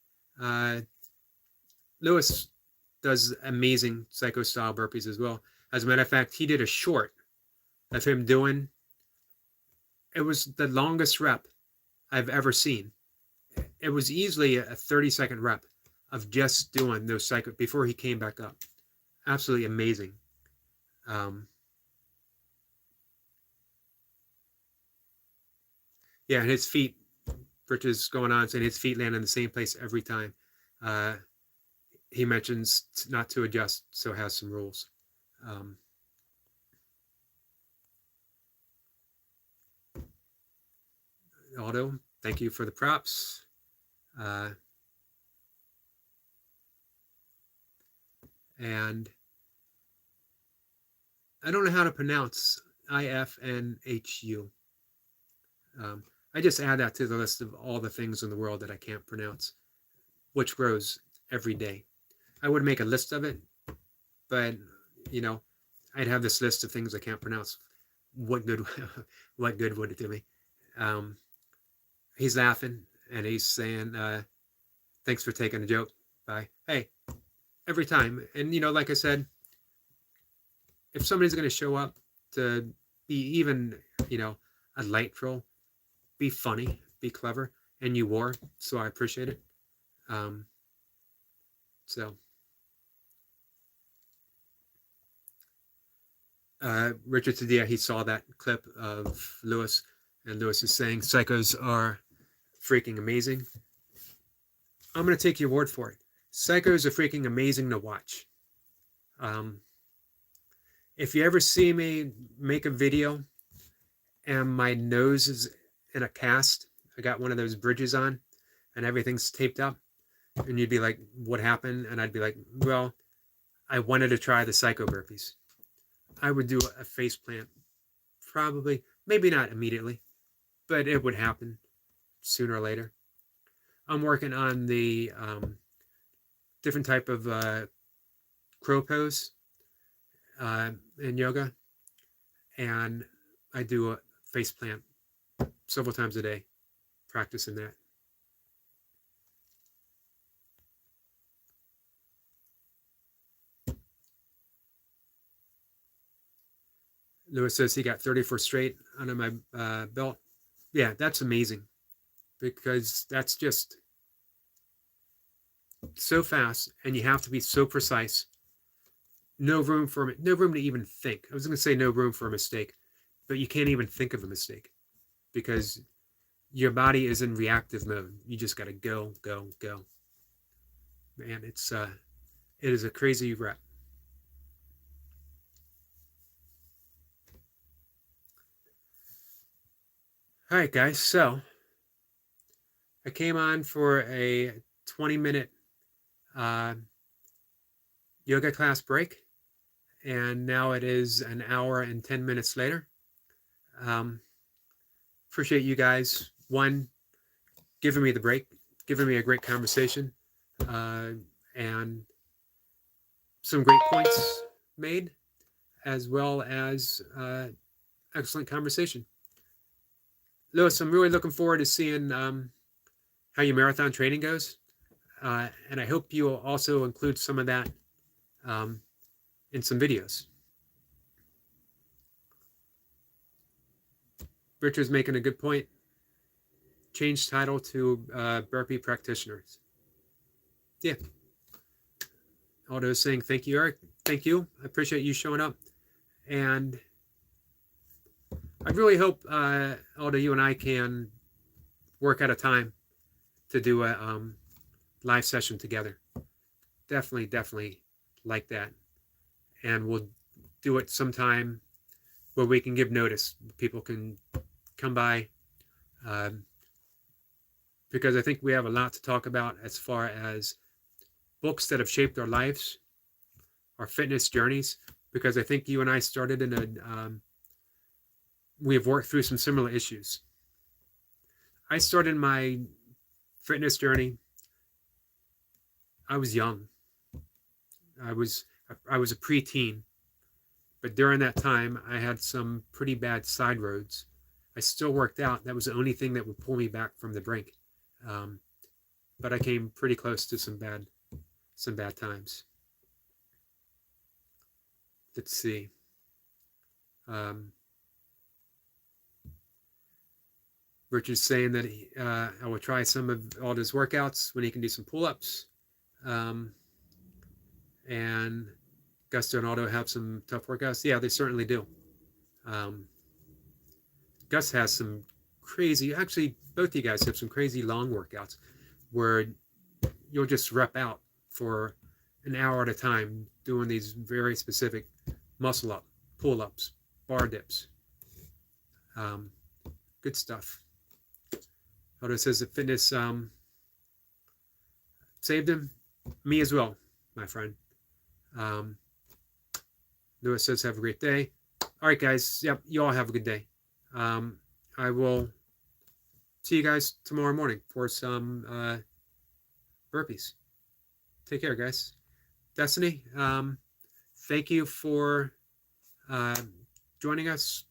Lewis does amazing psycho style burpees as well. As a matter of fact, he did a short of him doing. It was the longest rep I've ever seen. It was easily a 30-second rep of just doing those psycho before he came back up. Absolutely amazing. Yeah, and his feet, Rich is going on saying his feet land in the same place every time. He mentions not to adjust, so has some rules. Aldo, thank you for the props. And I don't know how to pronounce IFNHU. I just add that to the list of all the things in the world that I can't pronounce, which grows every day. I would make a list of it, but you know, I'd have this list of things I can't pronounce. What good would it do me? He's laughing and he's saying, thanks for taking a joke. Bye. Hey, every time. And you know, like I said, if somebody's going to show up to be even, you know, a light troll, be funny, be clever, and you were, so I appreciate it. So Richard said, yeah, he saw that clip of Lewis, and Lewis is saying psychos are freaking amazing. I'm going to take your word for it. Psychos are freaking amazing to watch. If you ever see me make a video and my nose is in a cast, I got one of those bridges on and everything's taped up, and you'd be like, what happened? And I'd be like, well, I wanted to try the psycho burpees. I would do a face plant, probably, maybe not immediately, but it would happen sooner or later. I'm working on the different type of crow pose in yoga, and I do a face plant several times a day, practicing that. Lewis says he got 34 straight under my belt. Yeah, that's amazing, because that's just so fast, and you have to be so precise. No room to even think. I was going to say no room for a mistake, but you can't even think of a mistake because your body is in reactive mode. You just got to go, go, go. Man, it is a crazy rep. All right, guys. So I came on for a 20-minute yoga class break, and now it is an hour and 10 minutes later. Appreciate you guys, one, giving me the break, giving me a great conversation, and some great points made, as well as excellent conversation. Lewis, I'm really looking forward to seeing how your marathon training goes, and I hope you will also include some of that in some videos. Richard's making a good point. Change title to burpee practitioners. Yeah. Aldo is saying, thank you, Eric. Thank you. I appreciate you showing up. And I really hope, Aldo, you and I can work out a time to do a live session together. Definitely like that. And we'll do it sometime where we can give notice. People can come by, um, because I think we have a lot to talk about as far as books that have shaped our lives, our fitness journeys. Because I think you and I started in we have worked through some similar issues. I started my fitness journey. I was young. I was I was a preteen, but during that time, I had some pretty bad side roads. I still worked out. That was the only thing that would pull me back from the brink. Um, but I came pretty close to some bad times. Let's see. Um, Richard's saying that I will try some of Aldo's workouts when he can do some pull-ups. And Gusto and Aldo have some tough workouts. Yeah, they certainly do. Gus has some crazy, actually, both you guys have some crazy long workouts where you'll just rep out for an hour at a time doing these very specific muscle up, pull ups, bar dips. Good stuff. Aldo says that fitness saved him. Me as well, my friend. Lewis says, have a great day. All right, guys. Yep, you all have a good day. I will see you guys tomorrow morning for some burpees. Take care, guys. Destiny, thank you for joining us.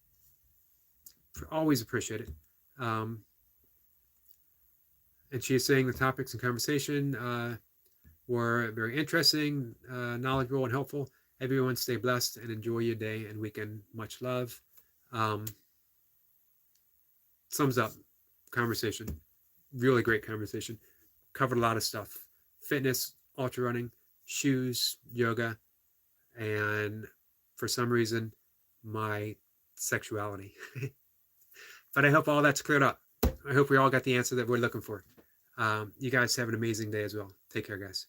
Always appreciate it. And she is saying the topics and conversation were very interesting, knowledgeable, and helpful. Everyone stay blessed and enjoy your day and weekend. Much love. Thumbs up conversation. Really great conversation. Covered a lot of stuff. Fitness, ultra running, shoes, yoga, and for some reason, my sexuality. But I hope all that's cleared up. I hope we all got the answer that we're looking for. You guys have an amazing day as well. Take care, guys.